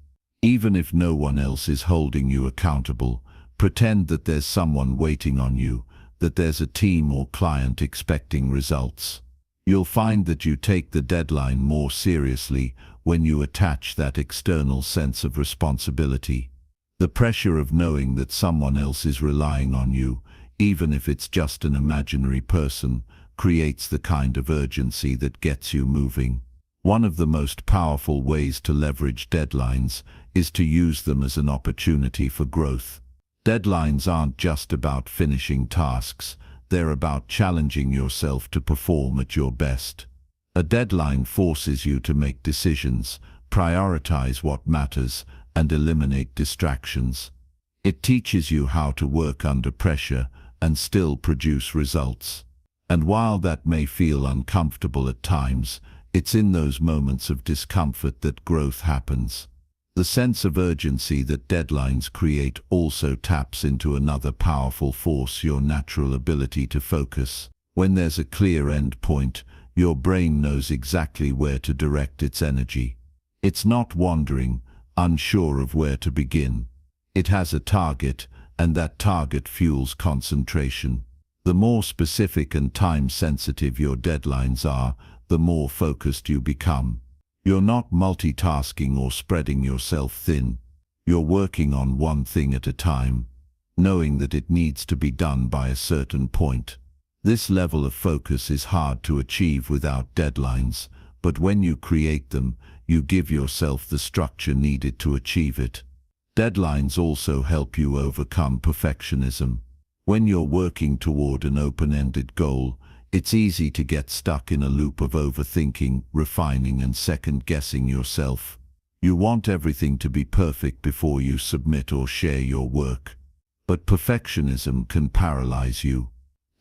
Even if no one else is holding you accountable, pretend that there's someone waiting on you, that there's a team or client expecting results. You'll find that you take the deadline more seriously when you attach that external sense of responsibility. The pressure of knowing that someone else is relying on you, even if it's just an imaginary person, creates the kind of urgency that gets you moving. One of the most powerful ways to leverage deadlines is to use them as an opportunity for growth. Deadlines aren't just about finishing tasks, they're about challenging yourself to perform at your best. A deadline forces you to make decisions, prioritize what matters, and eliminate distractions. It teaches you how to work under pressure and still produce results. And while that may feel uncomfortable at times, it's in those moments of discomfort that growth happens. The sense of urgency that deadlines create also taps into another powerful force: your natural ability to focus. When there's a clear end point, your brain knows exactly where to direct its energy. It's not wandering, unsure of where to begin. It has a target, and that target fuels concentration. The more specific and time-sensitive your deadlines are, the more focused you become. You're not multitasking or spreading yourself thin. You're working on one thing at a time, knowing that it needs to be done by a certain point. This level of focus is hard to achieve without deadlines, but when you create them, you give yourself the structure needed to achieve it. Deadlines also help you overcome perfectionism. When you're working toward an open-ended goal, it's easy to get stuck in a loop of overthinking, refining, and second-guessing yourself. You want everything to be perfect before you submit or share your work. But perfectionism can paralyze you.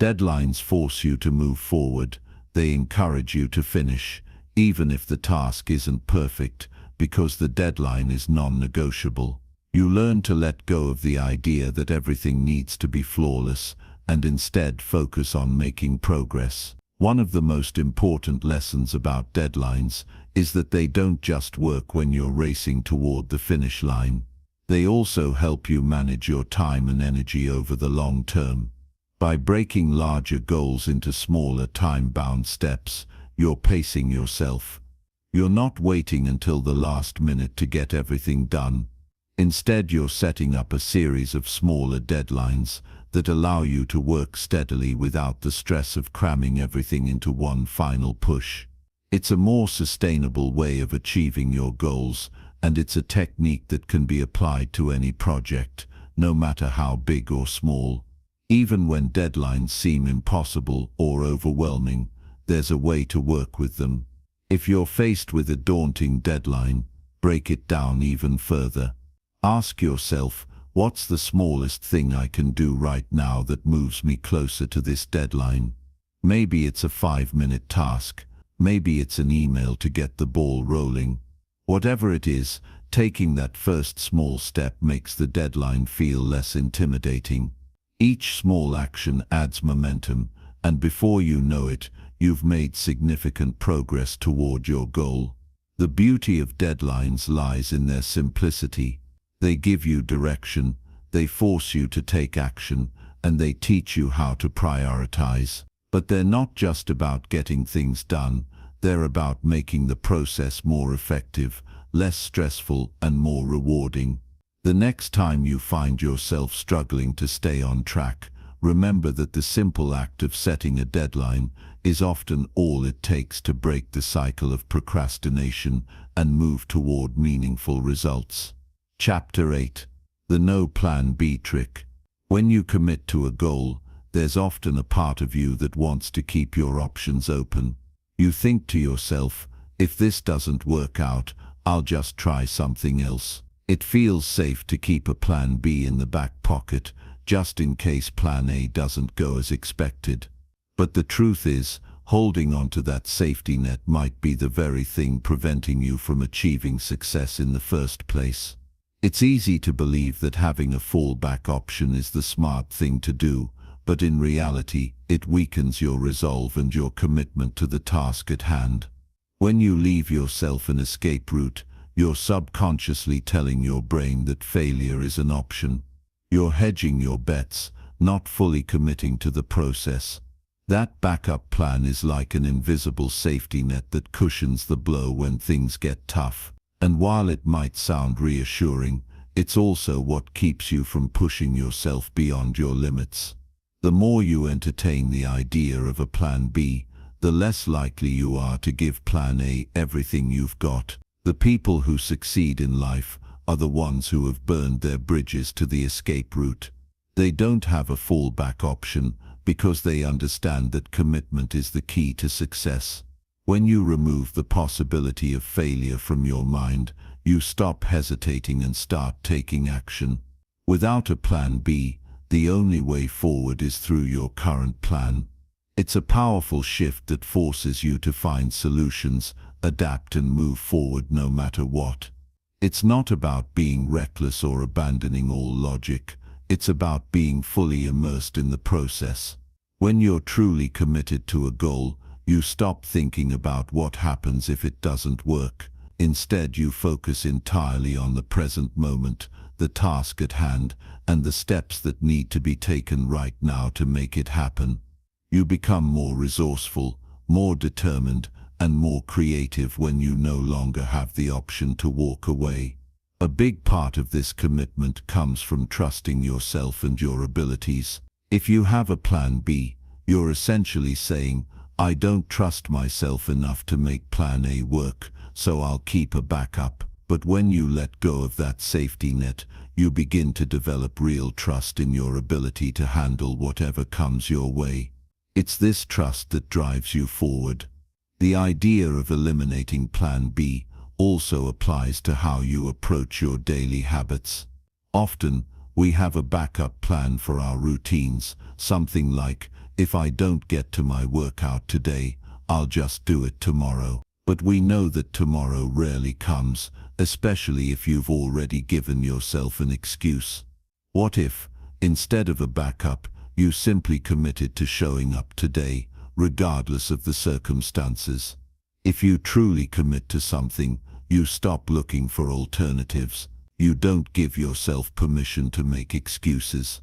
Deadlines force you to move forward. They encourage you to finish, even if the task isn't perfect, because the deadline is non-negotiable. You learn to let go of the idea that everything needs to be flawless, and instead focus on making progress. One of the most important lessons about deadlines is that they don't just work when you're racing toward the finish line. They also help you manage your time and energy over the long term. By breaking larger goals into smaller time-bound steps, you're pacing yourself. You're not waiting until the last minute to get everything done. Instead, you're setting up a series of smaller deadlines that allow you to work steadily without the stress of cramming everything into one final push. It's a more sustainable way of achieving your goals, and it's a technique that can be applied to any project, no matter how big or small. Even when deadlines seem impossible or overwhelming, there's a way to work with them. If you're faced with a daunting deadline, break it down even further. Ask yourself, what's the smallest thing I can do right now that moves me closer to this deadline? Maybe it's a 5-minute task. Maybe it's an email to get the ball rolling. Whatever it is, taking that first small step makes the deadline feel less intimidating. Each small action adds momentum, and before you know it, you've made significant progress toward your goal. The beauty of deadlines lies in their simplicity. They give you direction, they force you to take action, and they teach you how to prioritize. But they're not just about getting things done, they're about making the process more effective, less stressful, and more rewarding. The next time you find yourself struggling to stay on track, remember that the simple act of setting a deadline is often all it takes to break the cycle of procrastination and move toward meaningful results. Chapter 8. The No Plan B Trick. When you commit to a goal, there's often a part of you that wants to keep your options open. You think to yourself, if this doesn't work out, I'll just try something else. It feels safe to keep a plan B in the back pocket, just in case plan A doesn't go as expected. But the truth is, holding on to that safety net might be the very thing preventing you from achieving success in the first place. It's easy to believe that having a fallback option is the smart thing to do, but in reality, it weakens your resolve and your commitment to the task at hand. When you leave yourself an escape route, you're subconsciously telling your brain that failure is an option. You're hedging your bets, not fully committing to the process. That backup plan is like an invisible safety net that cushions the blow when things get tough. And while it might sound reassuring, it's also what keeps you from pushing yourself beyond your limits. The more you entertain the idea of a plan B, the less likely you are to give plan A everything you've got. The people who succeed in life are the ones who have burned their bridges to the escape route. They don't have a fallback option because they understand that commitment is the key to success. When you remove the possibility of failure from your mind, you stop hesitating and start taking action. Without a plan B, the only way forward is through your current plan. It's a powerful shift that forces you to find solutions, adapt and move forward no matter what. It's not about being reckless or abandoning all logic. It's about being fully immersed in the process. When you're truly committed to a goal, you stop thinking about what happens if it doesn't work. Instead, you focus entirely on the present moment, the task at hand, and the steps that need to be taken right now to make it happen. You become more resourceful, more determined, and more creative when you no longer have the option to walk away. A big part of this commitment comes from trusting yourself and your abilities. If you have a plan B, you're essentially saying, I don't trust myself enough to make plan A work, so I'll keep a backup. But when you let go of that safety net, you begin to develop real trust in your ability to handle whatever comes your way. It's this trust that drives you forward. The idea of eliminating plan B also applies to how you approach your daily habits. Often, we have a backup plan for our routines, something like, if I don't get to my workout today, I'll just do it tomorrow. But we know that tomorrow rarely comes, especially if you've already given yourself an excuse. What if, instead of a backup, you simply committed to showing up today, regardless of the circumstances? If you truly commit to something, you stop looking for alternatives. You don't give yourself permission to make excuses.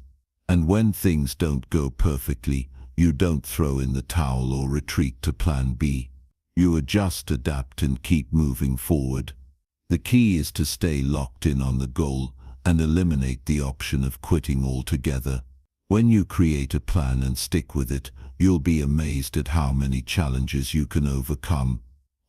And when things don't go perfectly, you don't throw in the towel or retreat to plan B. You adjust, adapt, and keep moving forward. The key is to stay locked in on the goal and eliminate the option of quitting altogether. When you create a plan and stick with it, you'll be amazed at how many challenges you can overcome.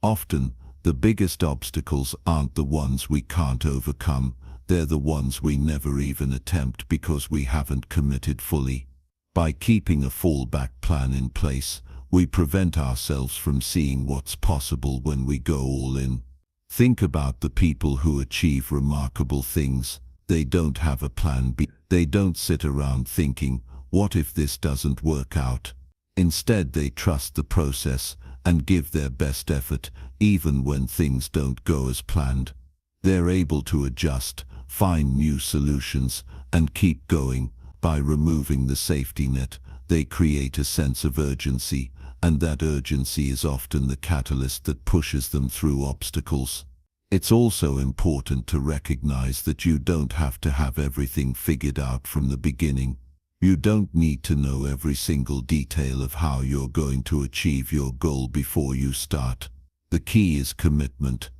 Often, the biggest obstacles aren't the ones we can't overcome, they're the ones we never even attempt because we haven't committed fully. By keeping a fallback plan in place, we prevent ourselves from seeing what's possible when we go all in. Think about the people who achieve remarkable things. They don't have a plan B. They don't sit around thinking, what if this doesn't work out? Instead, they trust the process and give their best effort, even when things don't go as planned. They're able to adjust, find new solutions, and keep going, By removing the safety net, they create a sense of urgency, and that urgency is often the catalyst that pushes them through obstacles. It's also important to recognize that you don't have to have everything figured out from the beginning. You don't need to know every single detail of how you're going to achieve your goal before you start. The key is commitment.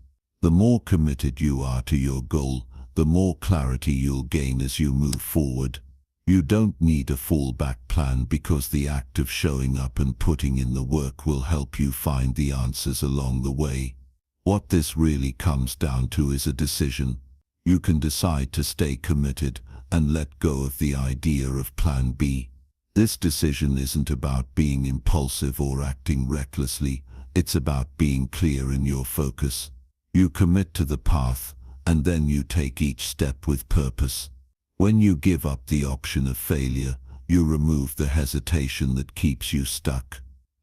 The more committed you are to your goal, the more clarity you'll gain as you move forward. You don't need a fallback plan because the act of showing up and putting in the work will help you find the answers along the way. What this really comes down to is a decision. You can decide to stay committed and let go of the idea of plan B. This decision isn't about being impulsive or acting recklessly, it's about being clear in your focus. You commit to the path, and then you take each step with purpose. When you give up the option of failure, you remove the hesitation that keeps you stuck.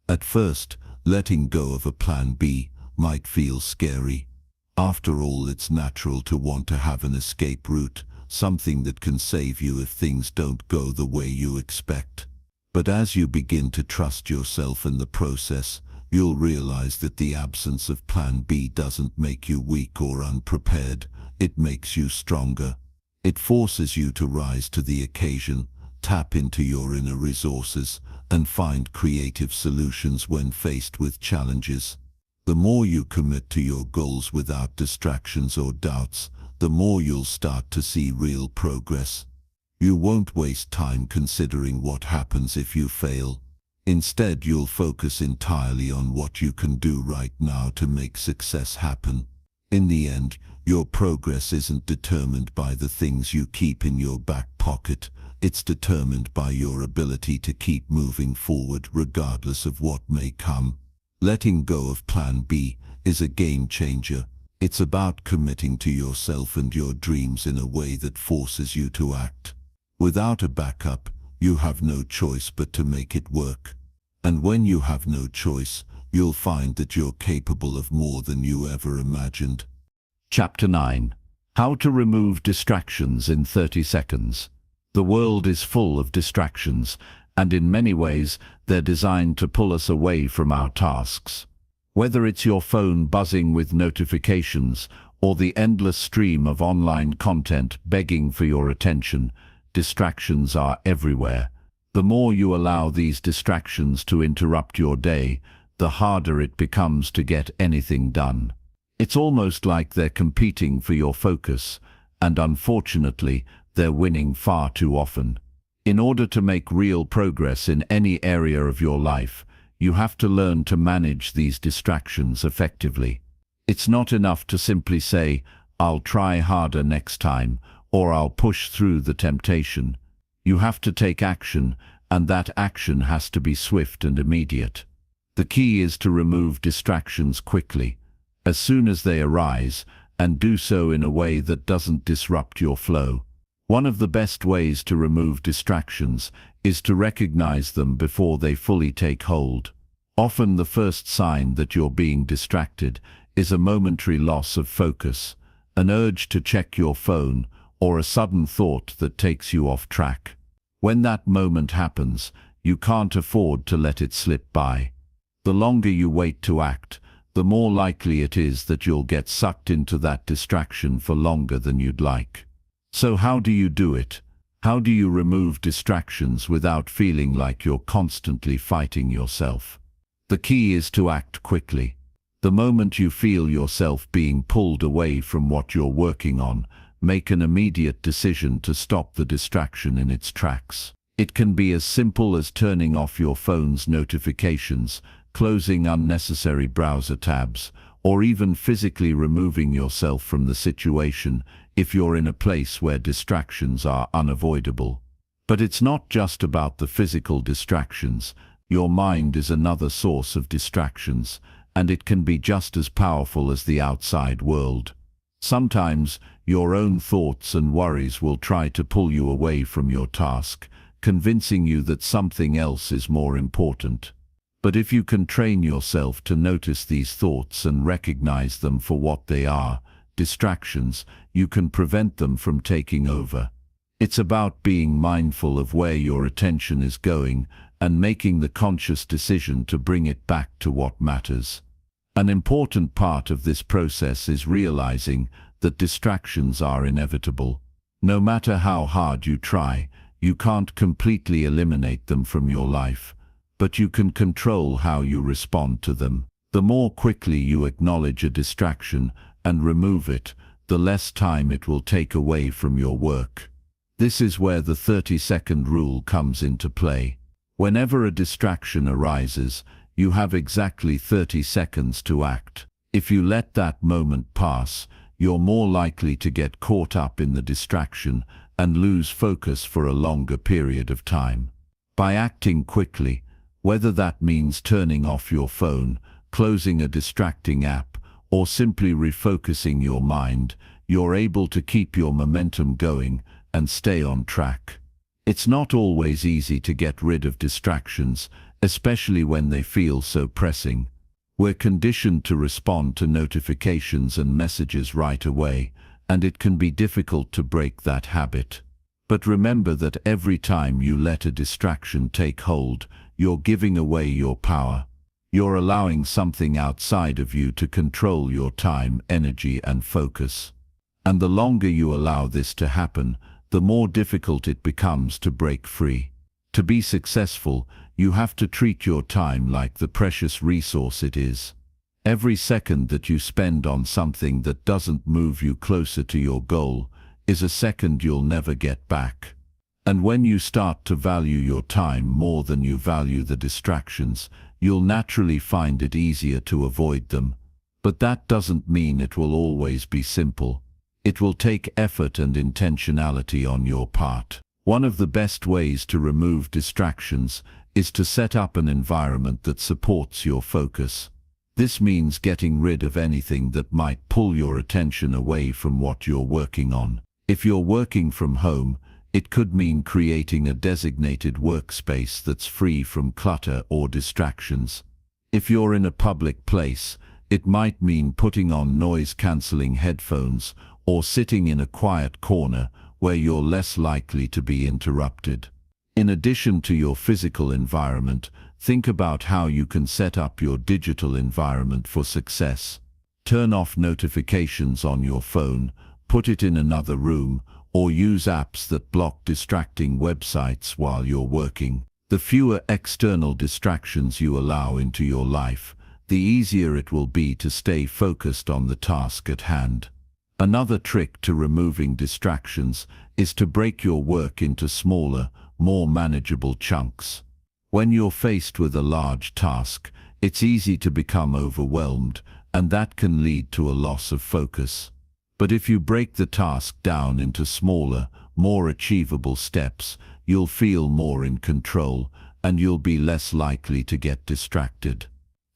At first, letting go of a plan B might feel scary. After all, it's natural to want to have an escape route, something that can save you if things don't go the way you expect. But as you begin to trust yourself in the process, you'll realize that the absence of plan B doesn't make you weak or unprepared, it makes you stronger. It forces you to rise to the occasion, tap into your inner resources, and find creative solutions when faced with challenges. The more you commit to your goals without distractions or doubts, the more you'll start to see real progress. You won't waste time considering what happens if you fail. Instead, you'll focus entirely on what you can do right now to make success happen. In the end, your progress isn't determined by the things you keep in your back pocket. It's determined by your ability to keep moving forward regardless of what may come. Letting go of plan B is a game changer. It's about committing to yourself and your dreams in a way that forces you to act. Without a backup, you have no choice but to make it work. And when you have no choice, you'll find that you're capable of more than you ever imagined. Chapter 9. How to remove distractions in 30 seconds. The world is full of distractions, and in many ways, they're designed to pull us away from our tasks. Whether it's your phone buzzing with notifications or the endless stream of online content begging for your attention, distractions are everywhere. The more you allow these distractions to interrupt your day, the harder it becomes to get anything done. It's almost like they're competing for your focus, and unfortunately, they're winning far too often. In order to make real progress in any area of your life, you have to learn to manage these distractions effectively. It's not enough to simply say, "I'll try harder next time," or "I'll push through the temptation." You have to take action, and that action has to be swift and immediate. The key is to remove distractions quickly, as soon as they arise, and do so in a way that doesn't disrupt your flow. One of the best ways to remove distractions is to recognize them before they fully take hold. Often the first sign that you're being distracted is a momentary loss of focus, an urge to check your phone, or a sudden thought that takes you off track. When that moment happens, you can't afford to let it slip by. The longer you wait to act, the more likely it is that you'll get sucked into that distraction for longer than you'd like. So how do you do it? How do you remove distractions without feeling like you're constantly fighting yourself? The key is to act quickly. The moment you feel yourself being pulled away from what you're working on, make an immediate decision to stop the distraction in its tracks. It can be as simple as turning off your phone's notifications, closing unnecessary browser tabs, or even physically removing yourself from the situation if you're in a place where distractions are unavoidable. But it's not just about the physical distractions. Your mind is another source of distractions, and it can be just as powerful as the outside world. Sometimes your own thoughts and worries will try to pull you away from your task, convincing you that something else is more important. But if you can train yourself to notice these thoughts and recognize them for what they are, distractions, you can prevent them from taking over. It's about being mindful of where your attention is going and making the conscious decision to bring it back to what matters. An important part of this process is realizing that distractions are inevitable. No matter how hard you try, you can't completely eliminate them from your life, but you can control how you respond to them. The more quickly you acknowledge a distraction and remove it, the less time it will take away from your work. This is where the 30-second rule comes into play. Whenever a distraction arises, you have exactly 30 seconds to act. If you let that moment pass, you're more likely to get caught up in the distraction and lose focus for a longer period of time. By acting quickly, whether that means turning off your phone, closing a distracting app, or simply refocusing your mind, you're able to keep your momentum going and stay on track. It's not always easy to get rid of distractions, especially when they feel so pressing. We're conditioned to respond to notifications and messages right away, and it can be difficult to break that habit. But remember that every time you let a distraction take hold, you're giving away your power. You're allowing something outside of you to control your time, energy, and focus. And the longer you allow this to happen, the more difficult it becomes to break free. To be successful, you have to treat your time like the precious resource it is. Every second that you spend on something that doesn't move you closer to your goal is a second you'll never get back. And when you start to value your time more than you value the distractions, you'll naturally find it easier to avoid them. But that doesn't mean it will always be simple. It will take effort and intentionality on your part. One of the best ways to remove distractions is to set up an environment that supports your focus. This means getting rid of anything that might pull your attention away from what you're working on. If you're working from home, it could mean creating a designated workspace that's free from clutter or distractions. If you're in a public place, it might mean putting on noise-canceling headphones or sitting in a quiet corner where you're less likely to be interrupted. In addition to your physical environment, think about how you can set up your digital environment for success. Turn off notifications on your phone, put it in another room, or use apps that block distracting websites while you're working. The fewer external distractions you allow into your life, the easier it will be to stay focused on the task at hand. Another trick to removing distractions is to break your work into smaller, more manageable chunks. When you're faced with a large task, it's easy to become overwhelmed, and that can lead to a loss of focus. But if you break the task down into smaller, more achievable steps, you'll feel more in control, and you'll be less likely to get distracted.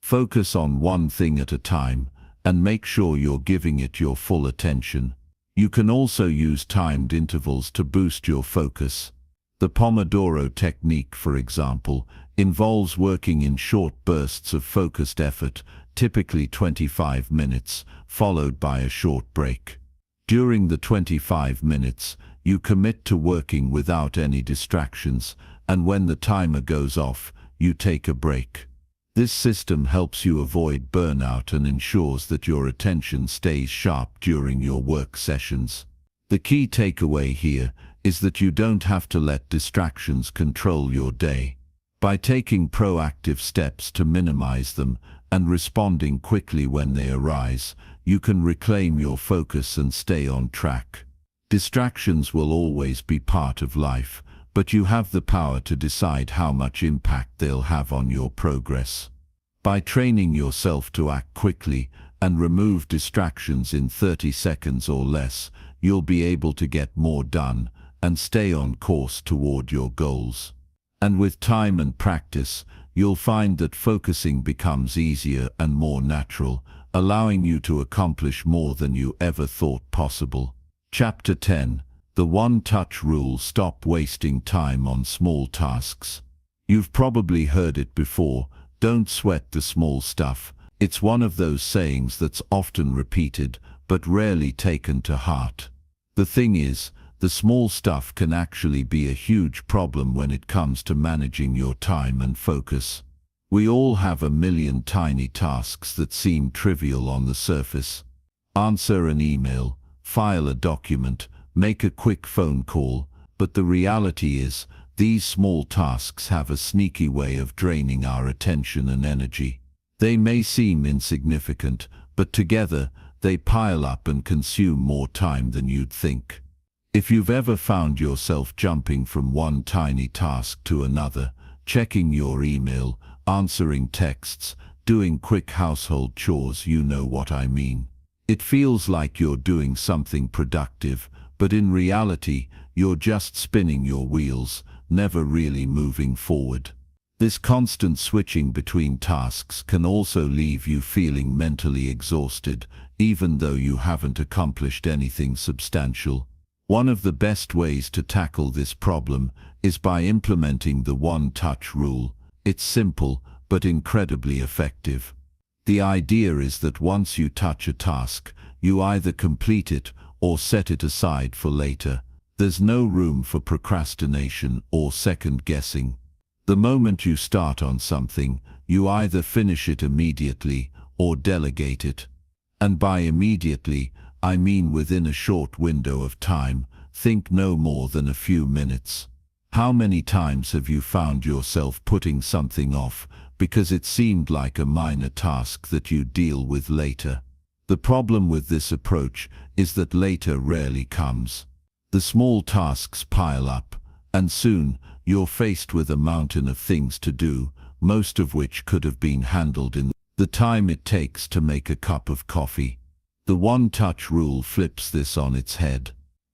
Focus on one thing at a time, and make sure you're giving it your full attention. You can also use timed intervals to boost your focus. The Pomodoro technique, for example, involves working in short bursts of focused effort, typically 25 minutes, followed by a short break. During the 25 minutes, you commit to working without any distractions, and when the timer goes off, you take a break. This system helps you avoid burnout and ensures that your attention stays sharp during your work sessions. The key takeaway here is that you don't have to let distractions control your day. By taking proactive steps to minimize them and responding quickly when they arise, you can reclaim your focus and stay on track. Distractions will always be part of life, but you have the power to decide how much impact they'll have on your progress. By training yourself to act quickly and remove distractions in 30 seconds or less, you'll be able to get more done and stay on course toward your goals. And with time and practice, you'll find that focusing becomes easier and more natural, allowing you to accomplish more than you ever thought possible. Chapter 10. The One-Touch Rule. Stop wasting time on small tasks. You've probably heard it before, don't sweat the small stuff. It's one of those sayings that's often repeated, but rarely taken to heart. The thing is, The small stuff can actually be a huge problem when it comes to managing your time and focus. We all have a million tiny tasks that seem trivial on the surface. Answer an email, file a document, make a quick phone call, but the reality is, these small tasks have a sneaky way of draining our attention and energy. They may seem insignificant, but together, they pile up and consume more time than you'd think. If you've ever found yourself jumping from one tiny task to another, checking your email, answering texts, doing quick household chores, you know what I mean. It feels like you're doing something productive, but in reality, you're just spinning your wheels, never really moving forward. This constant switching between tasks can also leave you feeling mentally exhausted, even though you haven't accomplished anything substantial. One of the best ways to tackle this problem is by implementing the one-touch rule. It's simple, but incredibly effective. The idea is that once you touch a task, you either complete it or set it aside for later. There's no room for procrastination or second-guessing. The moment you start on something, you either finish it immediately or delegate it. And by immediately, I mean within a short window of time. Think no more than a few minutes. How many times have you found yourself putting something off because it seemed like a minor task that you'd deal with later? The problem with this approach is that later rarely comes. The small tasks pile up, and soon you're faced with a mountain of things to do, most of which could have been handled in the time it takes to make a cup of coffee. The one-touch rule flips this on its head.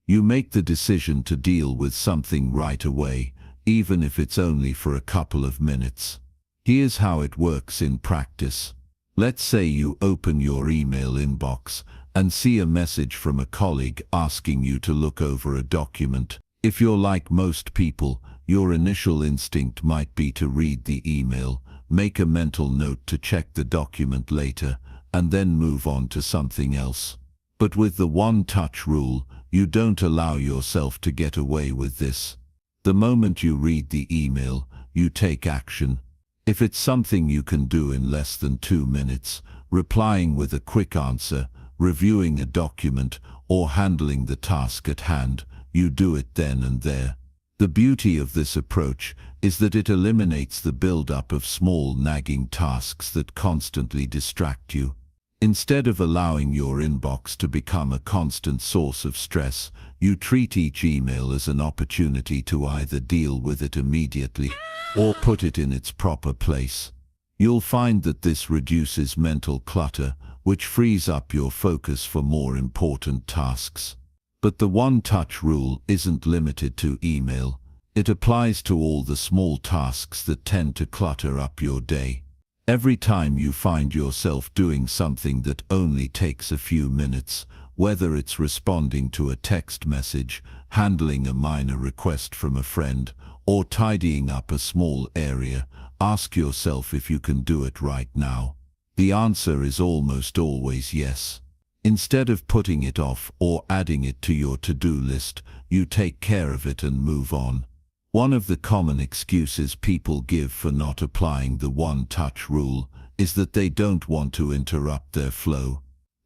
You make the decision to deal with something right away, even if it's only for a couple of minutes. Here's how it works in practice. Let's say you open your email inbox and see a message from a colleague asking you to look over a document. If you're like most people, your initial instinct might be to read the email, make a mental note to check the document later, and then move on to something else. But with the one-touch rule, you don't allow yourself to get away with this. The moment you read the email, you take action. If it's something you can do in less than 2 minutes, replying with a quick answer, reviewing a document, or handling the task at hand, you do it then and there. The beauty of this approach is that it eliminates the build-up of small nagging tasks that constantly distract you. Instead of allowing your inbox to become a constant source of stress, you treat each email as an opportunity to either deal with it immediately or put it in its proper place. You'll find that this reduces mental clutter, which frees up your focus for more important tasks. But the one-touch rule isn't limited to email. It applies to all the small tasks that tend to clutter up your day. Every time you find yourself doing something that only takes a few minutes, whether it's responding to a text message, handling a minor request from a friend, or tidying up a small area, ask yourself if you can do it right now. The answer is almost always yes. Instead of putting it off or adding it to your to-do list, you take care of it and move on. One of the common excuses people give for not applying the one-touch rule is that they don't want to interrupt their flow.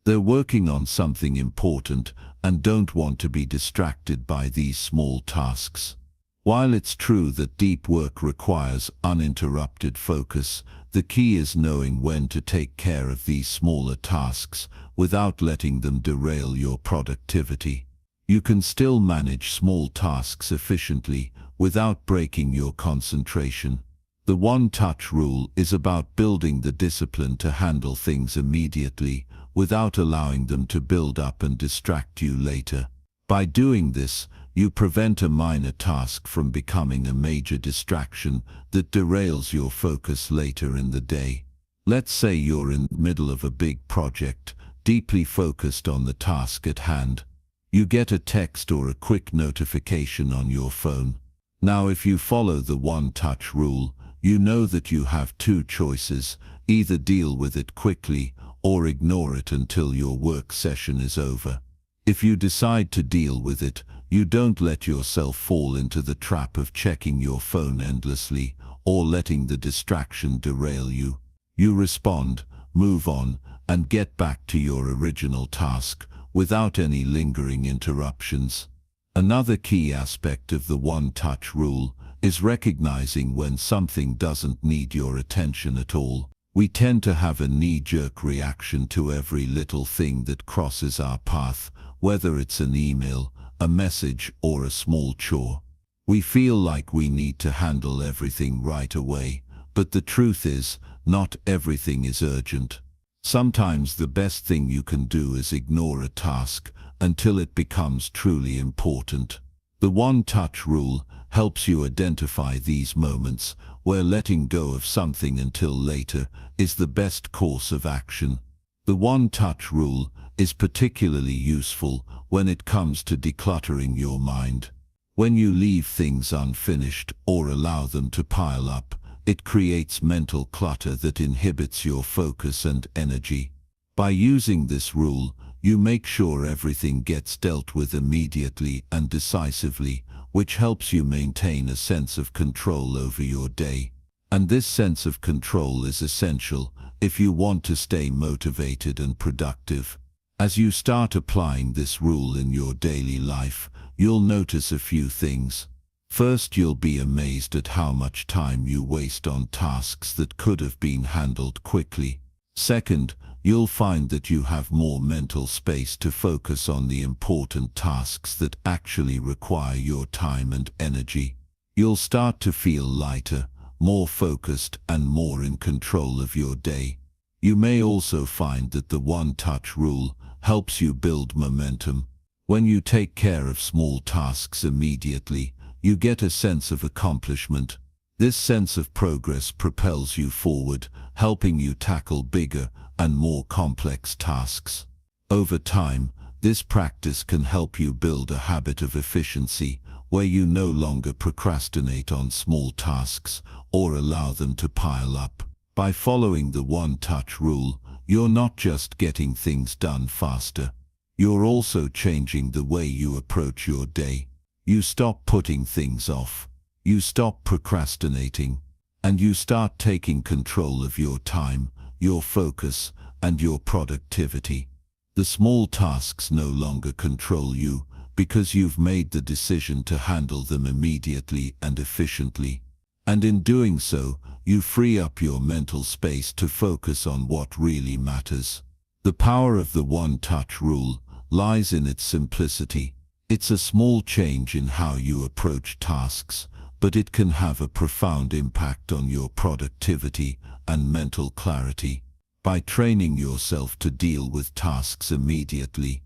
They're working on something important and don't want to be distracted by these small tasks. While it's true that deep work requires uninterrupted focus, the key is knowing when to take care of these smaller tasks without letting them derail your productivity. You can still manage small tasks efficiently without breaking your concentration. The one-touch rule is about building the discipline to handle things immediately without allowing them to build up and distract you later. By doing this, you prevent a minor task from becoming a major distraction that derails your focus later in the day. Let's say you're in the middle of a big project, deeply focused on the task at hand. You get a text or a quick notification on your phone. Now, if you follow the one-touch rule, you know that you have two choices: either deal with it quickly or ignore it until your work session is over. If you decide to deal with it, You don't let yourself fall into the trap of checking your phone endlessly or letting the distraction derail you. You respond, move on, and get back to your original task without any lingering interruptions. Another key aspect of the one-touch rule is recognizing when something doesn't need your attention at all. We tend to have a knee-jerk reaction to every little thing that crosses our path, whether it's an email, a message, or a small chore. We feel like we need to handle everything right away, but the truth is, not everything is urgent. Sometimes the best thing you can do is ignore a task until it becomes truly important. The one-touch rule helps you identify these moments where letting go of something until later is the best course of action. The one-touch rule is particularly useful when it comes to decluttering your mind. When you leave things unfinished or allow them to pile up, it creates mental clutter that inhibits your focus and energy. By using this rule, you make sure everything gets dealt with immediately and decisively, which helps you maintain a sense of control over your day. And this sense of control is essential if you want to stay motivated and productive. As you start applying this rule in your daily life, you'll notice a few things. First, you'll be amazed at how much time you waste on tasks that could have been handled quickly. Second, you'll find that you have more mental space to focus on the important tasks that actually require your time and energy. You'll start to feel lighter, more focused, and more in control of your day. You may also find that the one-touch rule helps you build momentum. When you take care of small tasks immediately, you get a sense of accomplishment. This sense of progress propels you forward, helping you tackle bigger and more complex tasks. Over time, this practice can help you build a habit of efficiency where you no longer procrastinate on small tasks or allow them to pile up. By following the one-touch rule, you're not just getting things done faster, you're also changing the way you approach your day. You stop putting things off, you stop procrastinating, and you start taking control of your time, your focus, and your productivity. The small tasks no longer control you because you've made the decision to handle them immediately and efficiently. And in doing so, you free up your mental space to focus on what really matters. The power of the one-touch rule lies in its simplicity. It's a small change in how you approach tasks, but it can have a profound impact on your productivity and mental clarity. By training yourself to deal with tasks immediately,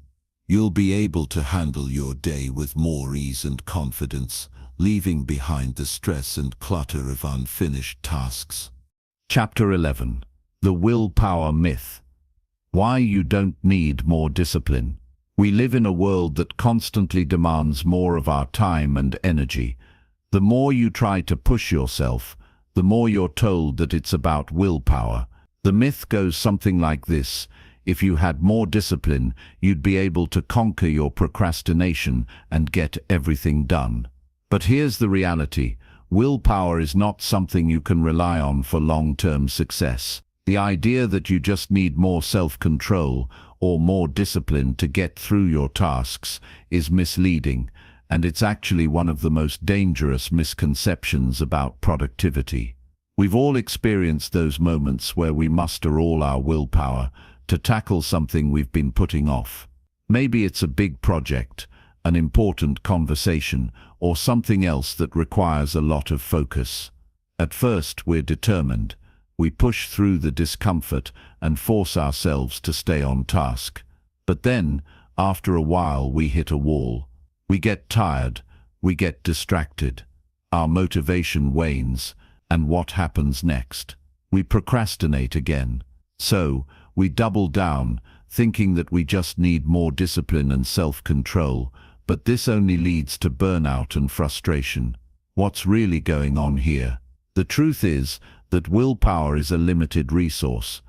you'll be able to handle your day with more ease and confidence, leaving behind the stress and clutter of unfinished tasks. Chapter 11. The Willpower Myth. Why you don't need more discipline. We live in a world that constantly demands more of our time and energy. The more you try to push yourself, the more you're told that it's about willpower. The myth goes something like this: if you had more discipline, you'd be able to conquer your procrastination and get everything done. But here's the reality: willpower is not something you can rely on for long-term success. The idea that you just need more self-control or more discipline to get through your tasks is misleading, and it's actually one of the most dangerous misconceptions about productivity. We've all experienced those moments where we muster all our willpower to tackle something we've been putting off. Maybe it's a big project, an important conversation, or something else that requires a lot of focus. At first, we're determined. We push through the discomfort and force ourselves to stay on task. But then, after a while, we hit a wall. We get tired, we get distracted, our motivation wanes, and what happens next? We procrastinate again. So, we double down, thinking that we just need more discipline and self-control, but this only leads to burnout and frustration. What's really going on here? The truth is that willpower is a limited resource.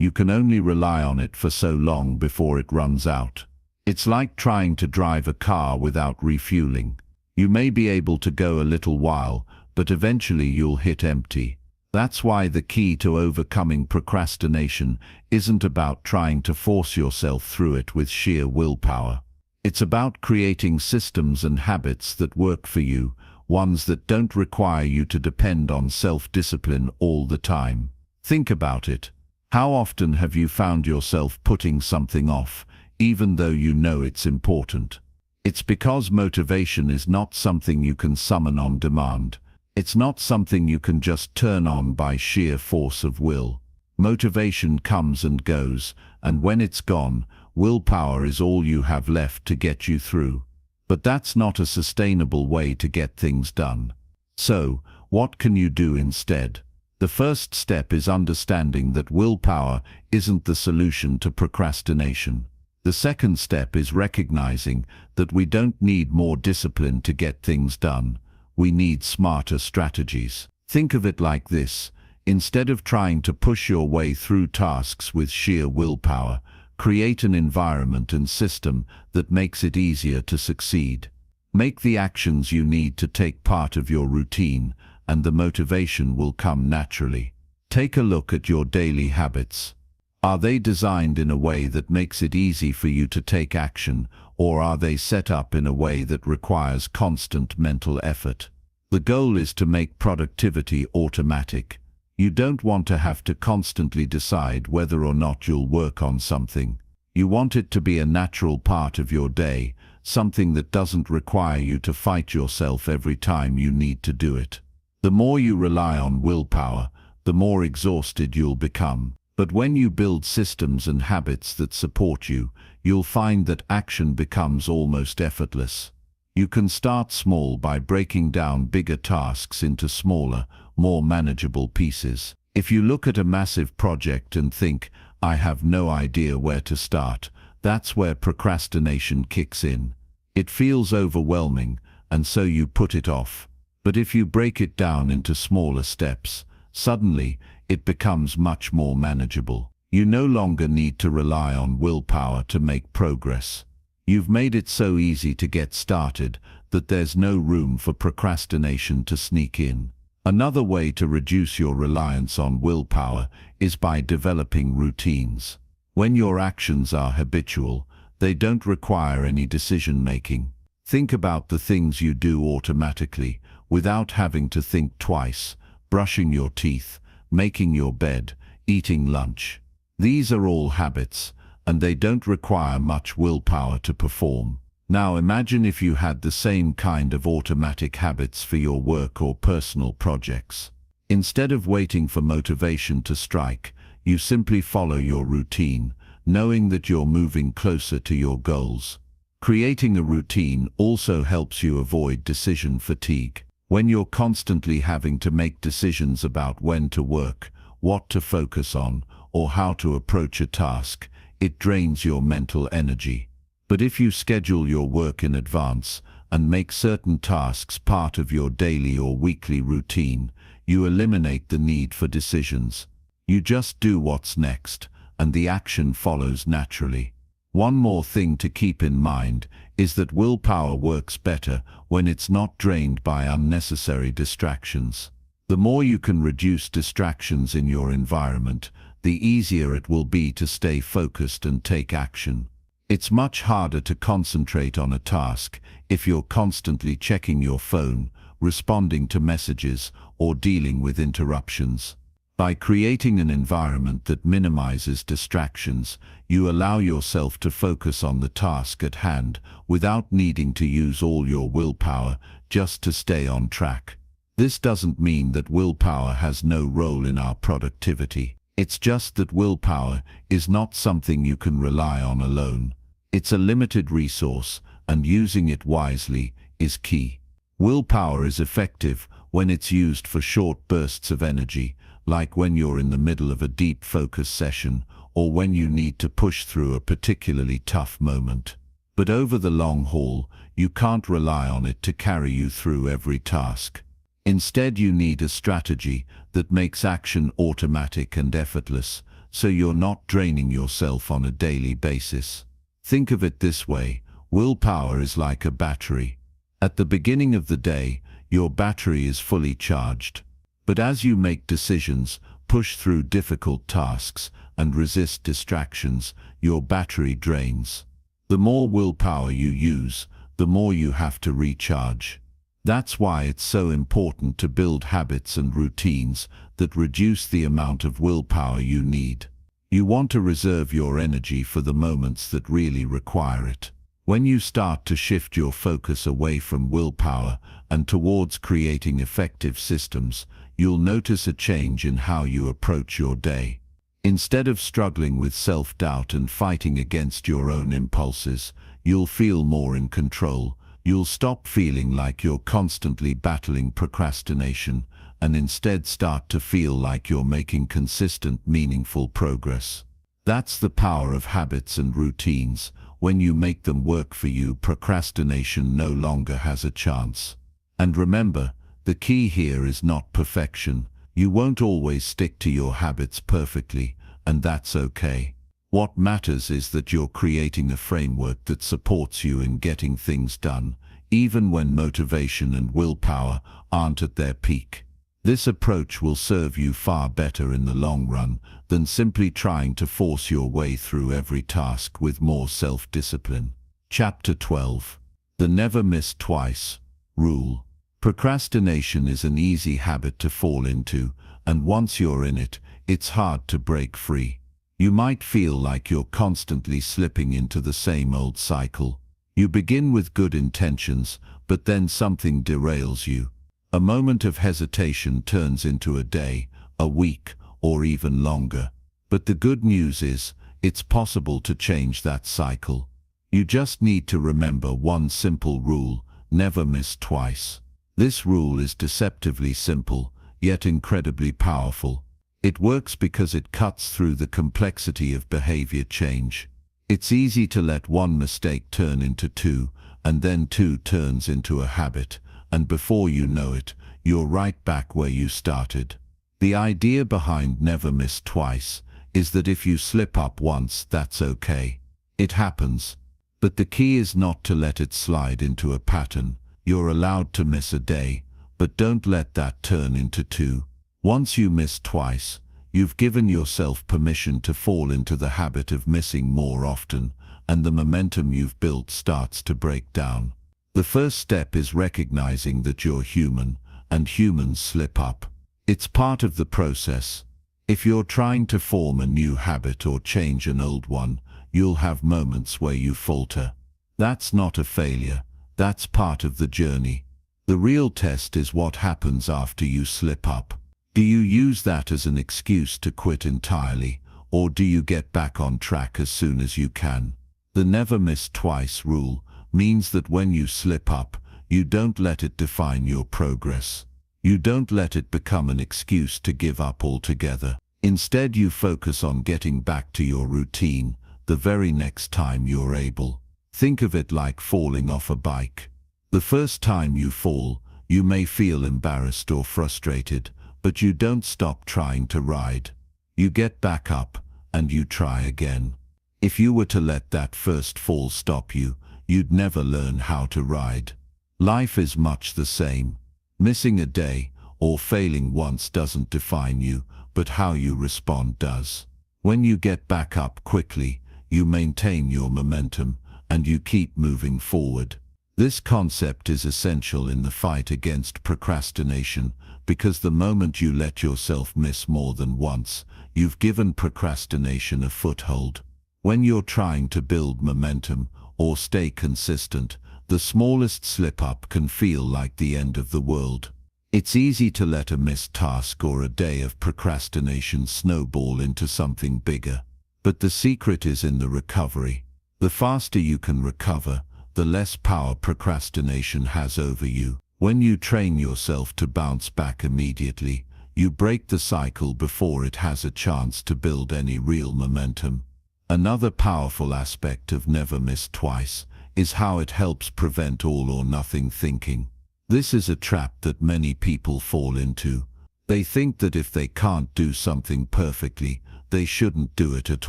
You can only rely on it for so long before it runs out. It's like trying to drive a car without refueling. You may be able to go a little while, but eventually you'll hit empty. That's why the key to overcoming procrastination isn't about trying to force yourself through it with sheer willpower. It's about creating systems and habits that work for you, ones that don't require you to depend on self-discipline all the time. Think about it. How often have you found yourself putting something off, even though you know it's important? It's because motivation is not something you can summon on demand. It's not something you can just turn on by sheer force of will. Motivation comes and goes, and when it's gone, willpower is all you have left to get you through. But that's not a sustainable way to get things done. So, what can you do instead? The first step is understanding that willpower isn't the solution to procrastination. The second step is recognizing that we don't need more discipline to get things done. We need smarter strategies. Think of it like this. Instead of trying to push your way through tasks with sheer willpower, create an environment and system that makes it easier to succeed. Make the actions you need to take part of your routine, and the motivation will come naturally. Take a look at your daily habits. Are they designed in a way that makes it easy for you to take action, or are they set up in a way that requires constant mental effort? The goal is to make productivity automatic. You don't want to have to constantly decide whether or not you'll work on something. You want it to be a natural part of your day, something that doesn't require you to fight yourself every time you need to do it. The more you rely on willpower, the more exhausted you'll become. But when you build systems and habits that support you, you'll find that action becomes almost effortless. You can start small by breaking down bigger tasks into smaller, more manageable pieces. If you look at a massive project and think, "I have no idea where to start," that's where procrastination kicks in. It feels overwhelming, and so you put it off. But if you break it down into smaller steps, suddenly, it becomes much more manageable. You no longer need to rely on willpower to make progress. You've made it so easy to get started that there's no room for procrastination to sneak in. Another way to reduce your reliance on willpower is by developing routines. When your actions are habitual, they don't require any decision-making. Think about the things you do automatically, without having to think twice: brushing your teeth, making your bed, eating lunch. These are all habits, and they don't require much willpower to perform. Now imagine if you had the same kind of automatic habits for your work or personal projects. Instead of waiting for motivation to strike, you simply follow your routine, knowing that you're moving closer to your goals. Creating a routine also helps you avoid decision fatigue. When you're constantly having to make decisions about when to work, what to focus on, or how to approach a task, it drains your mental energy. But if you schedule your work in advance and make certain tasks part of your daily or weekly routine, you eliminate the need for decisions. You just do what's next, and the action follows naturally. One more thing to keep in mind is that willpower works better when it's not drained by unnecessary distractions. The more you can reduce distractions in your environment, the easier it will be to stay focused and take action. It's much harder to concentrate on a task if you're constantly checking your phone, responding to messages, or dealing with interruptions. By creating an environment that minimizes distractions, you allow yourself to focus on the task at hand without needing to use all your willpower just to stay on track. This doesn't mean that willpower has no role in our productivity. It's just that willpower is not something you can rely on alone. It's a limited resource, and using it wisely is key. Willpower is effective when it's used for short bursts of energy, like when you're in the middle of a deep focus session, or when you need to push through a particularly tough moment. But over the long haul, you can't rely on it to carry you through every task. Instead, you need a strategy that makes action automatic and effortless, so you're not draining yourself on a daily basis. Think of it this way: willpower is like a battery. At the beginning of the day, your battery is fully charged. But as you make decisions, push through difficult tasks, and resist distractions, your battery drains. The more willpower you use, the more you have to recharge. That's why it's so important to build habits and routines that reduce the amount of willpower you need. You want to reserve your energy for the moments that really require it. When you start to shift your focus away from willpower and towards creating effective systems, you'll notice a change in how you approach your day. Instead of struggling with self-doubt and fighting against your own impulses, you'll feel more in control. You'll stop feeling like you're constantly battling procrastination and instead start to feel like you're making consistent, meaningful progress. That's the power of habits and routines. When you make them work for you, procrastination no longer has a chance. And remember, the key here is not perfection. You won't always stick to your habits perfectly, and that's okay. What matters is that you're creating a framework that supports you in getting things done, even when motivation and willpower aren't at their peak. This approach will serve you far better in the long run than simply trying to force your way through every task with more self-discipline. Chapter 12. The Never Miss Twice Rule. Procrastination is an easy habit to fall into, and once you're in it, it's hard to break free. You might feel like you're constantly slipping into the same old cycle. You begin with good intentions, but then something derails you. A moment of hesitation turns into a day, a week, or even longer. But the good news is, it's possible to change that cycle. You just need to remember one simple rule: never miss twice. This rule is deceptively simple, yet incredibly powerful. It works because it cuts through the complexity of behavior change. It's easy to let one mistake turn into two, and then two turns into a habit, and before you know it, you're right back where you started. The idea behind never miss twice is that if you slip up once, that's okay. It happens. But the key is not to let it slide into a pattern. You're allowed to miss a day, but don't let that turn into two. Once you miss twice, you've given yourself permission to fall into the habit of missing more often, and the momentum you've built starts to break down. The first step is recognizing that you're human, and humans slip up. It's part of the process. If you're trying to form a new habit or change an old one, you'll have moments where you falter. That's not a failure. That's part of the journey. The real test is what happens after you slip up. Do you use that as an excuse to quit entirely, or do you get back on track as soon as you can? The never miss twice rule means that when you slip up, you don't let it define your progress. You don't let it become an excuse to give up altogether. Instead, you focus on getting back to your routine the very next time you're able. Think of it like falling off a bike. The first time you fall, you may feel embarrassed or frustrated, but you don't stop trying to ride. You get back up, and you try again. If you were to let that first fall stop you, you'd never learn how to ride. Life is much the same. Missing a day or failing once doesn't define you, but how you respond does. When you get back up quickly, you maintain your momentum, and you keep moving forward. This concept is essential in the fight against procrastination, because the moment you let yourself miss more than once, you've given procrastination a foothold. When you're trying to build momentum or stay consistent, the smallest slip-up can feel like the end of the world. It's easy to let a missed task or a day of procrastination snowball into something bigger. But the secret is in the recovery. The faster you can recover, the less power procrastination has over you. When you train yourself to bounce back immediately, you break the cycle before it has a chance to build any real momentum. Another powerful aspect of never miss twice is how it helps prevent all or nothing thinking. This is a trap that many people fall into. They think that if they can't do something perfectly, they shouldn't do it at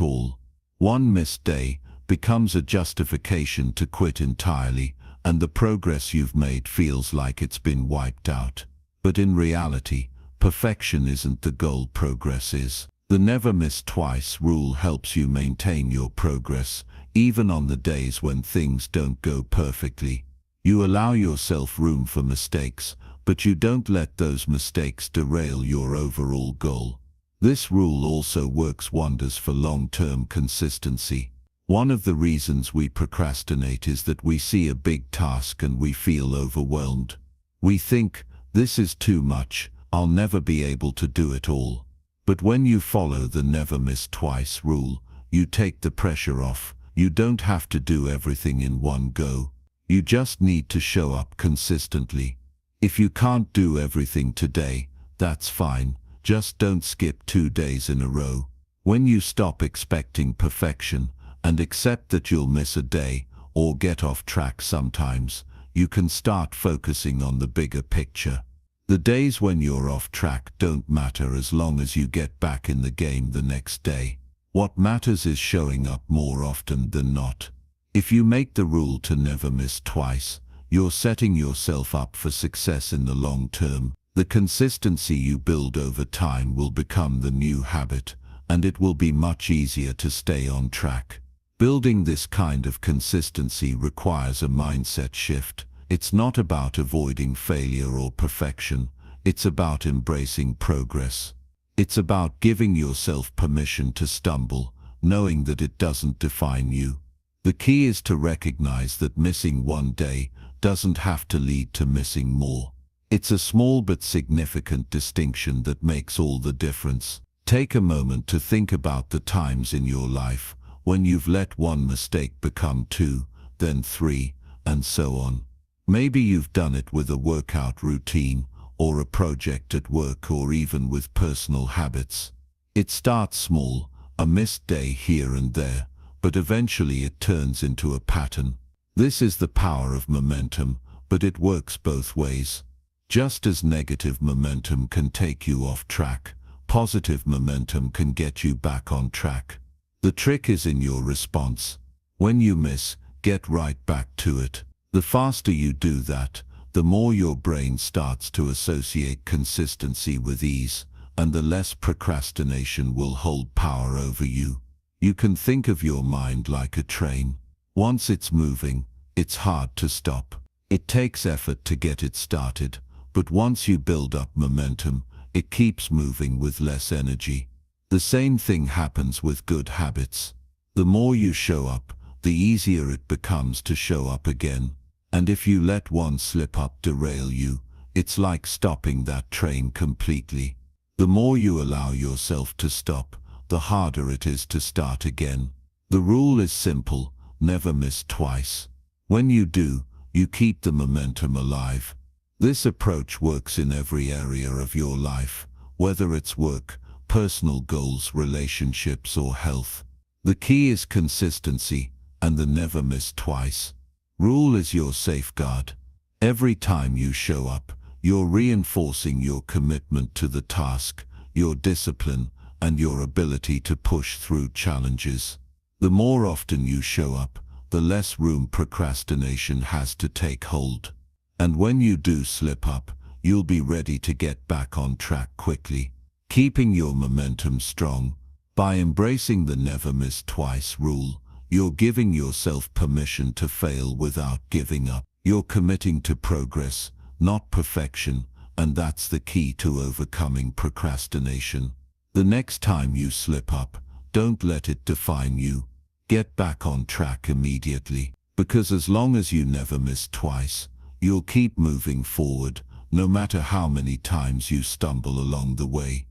all. One missed day becomes a justification to quit entirely, and the progress you've made feels like it's been wiped out. But in reality, perfection isn't the goal, progress is. The never miss twice rule helps you maintain your progress, even on the days when things don't go perfectly. You allow yourself room for mistakes, but you don't let those mistakes derail your overall goal. This rule also works wonders for long-term consistency. One of the reasons we procrastinate is that we see a big task and we feel overwhelmed. We think, this is too much, I'll never be able to do it all. But when you follow the never miss twice rule, you take the pressure off. You don't have to do everything in one go. You just need to show up consistently. If you can't do everything today, that's fine. Just don't skip 2 days in a row. When you stop expecting perfection and accept that you'll miss a day or get off track sometimes, you can start focusing on the bigger picture. The days when you're off track don't matter as long as you get back in the game the next day. What matters is showing up more often than not. If you make the rule to never miss twice, you're setting yourself up for success in the long term. The consistency you build over time will become the new habit, and it will be much easier to stay on track. Building this kind of consistency requires a mindset shift. It's not about avoiding failure or perfection. It's about embracing progress. It's about giving yourself permission to stumble, knowing that it doesn't define you. The key is to recognize that missing one day doesn't have to lead to missing more. It's a small but significant distinction that makes all the difference. Take a moment to think about the times in your life when you've let one mistake become 2, then 3, and so on. Maybe you've done it with a workout routine, or a project at work, or even with personal habits. It starts small, a missed day here and there, but eventually it turns into a pattern. This is the power of momentum, but it works both ways. Just as negative momentum can take you off track, positive momentum can get you back on track. The trick is in your response. When you miss, get right back to it. The faster you do that, the more your brain starts to associate consistency with ease, and the less procrastination will hold power over you. You can think of your mind like a train. Once it's moving, it's hard to stop. It takes effort to get it started, but once you build up momentum, it keeps moving with less energy. The same thing happens with good habits. The more you show up, the easier it becomes to show up again. And if you let one slip up derail you, it's like stopping that train completely. The more you allow yourself to stop, the harder it is to start again. The rule is simple: never miss twice. When you do, you keep the momentum alive. This approach works in every area of your life, whether it's work, personal goals, relationships, or health. The key is consistency, and the never miss twice rule is your safeguard. Every time you show up, you're reinforcing your commitment to the task, your discipline, and your ability to push through challenges. The more often you show up, the less room procrastination has to take hold. And when you do slip up, you'll be ready to get back on track quickly. Keeping your momentum strong. By embracing the never miss twice rule, you're giving yourself permission to fail without giving up. You're committing to progress, not perfection, and that's the key to overcoming procrastination. The next time you slip up, don't let it define you. Get back on track immediately, because as long as you never miss twice, you'll keep moving forward, no matter how many times you stumble along the way.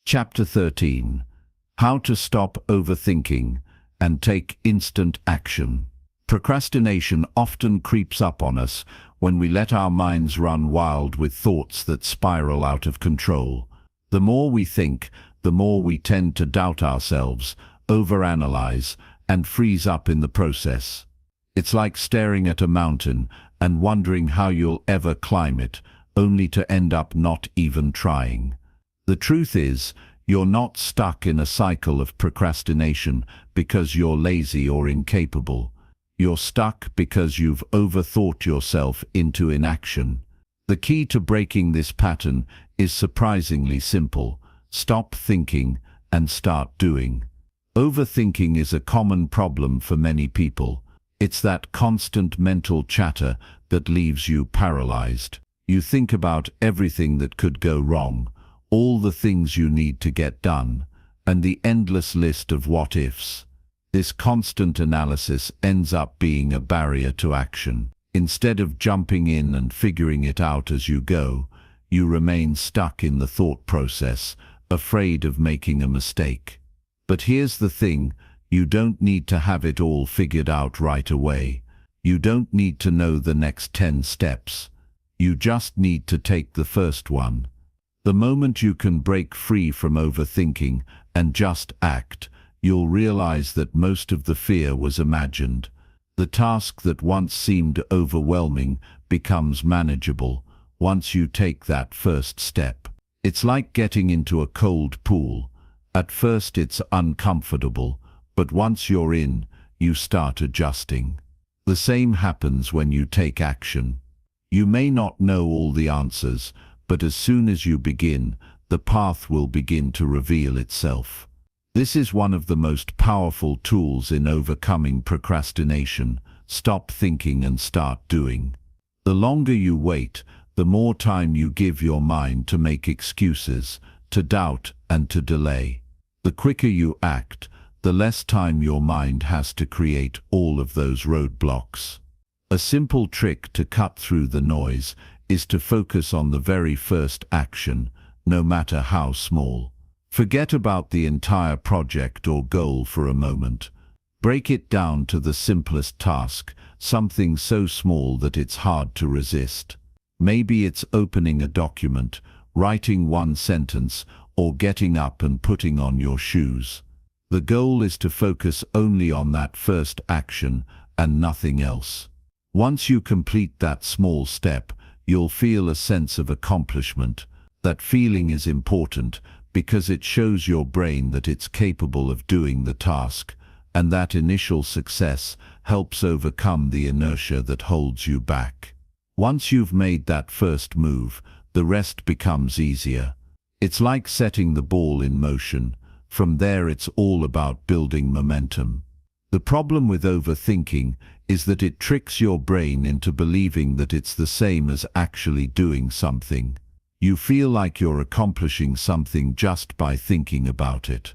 Chapter 13. How to stop overthinking and take instant action. Procrastination often creeps up on us when we let our minds run wild with thoughts that spiral out of control. The more we think, the more we tend to doubt ourselves, overanalyze, and freeze up in the process. It's like staring at a mountain and wondering how you'll ever climb it, only to end up not even trying. The truth is, You're not stuck in a cycle of procrastination because you're lazy or incapable. You're stuck because you've overthought yourself into inaction. The key to breaking this pattern is surprisingly simple. Stop thinking and start doing. Overthinking is a common problem for many people. It's that constant mental chatter that leaves you paralyzed. You think about everything that could go wrong, all the things you need to get done, and the endless list of what-ifs. This constant analysis ends up being a barrier to action. Instead of jumping in and figuring it out as you go, you remain stuck in the thought process, afraid of making a mistake. But here's the thing, you don't need to have it all figured out right away. You don't need to know the next 10 steps. You just need to take the first one. The moment you can break free from overthinking and just act, you'll realize that most of the fear was imagined. The task that once seemed overwhelming becomes manageable once you take that first step. It's like getting into a cold pool. At first it's uncomfortable, but once you're in, you start adjusting. The same happens when you take action. You may not know all the answers, but as soon as you begin, the path will begin to reveal itself. This is one of the most powerful tools in overcoming procrastination. Stop thinking and start doing. The longer you wait, the more time you give your mind to make excuses, to doubt and to delay. The quicker you act, the less time your mind has to create all of those roadblocks. A simple trick to cut through the noise is to focus on the very first action, no matter how small. Forget about the entire project or goal for a moment. Break it down to the simplest task, something so small that it's hard to resist. Maybe it's opening a document, writing one sentence, or getting up and putting on your shoes. The goal is to focus only on that first action and nothing else. Once you complete that small step, you'll feel a sense of accomplishment. That feeling is important because it shows your brain that it's capable of doing the task, and that initial success helps overcome the inertia that holds you back. Once you've made that first move, the rest becomes easier. It's like setting the ball in motion. From there it's all about building momentum. The problem with overthinking is that it tricks your brain into believing that it's the same as actually doing something. You feel like you're accomplishing something just by thinking about it.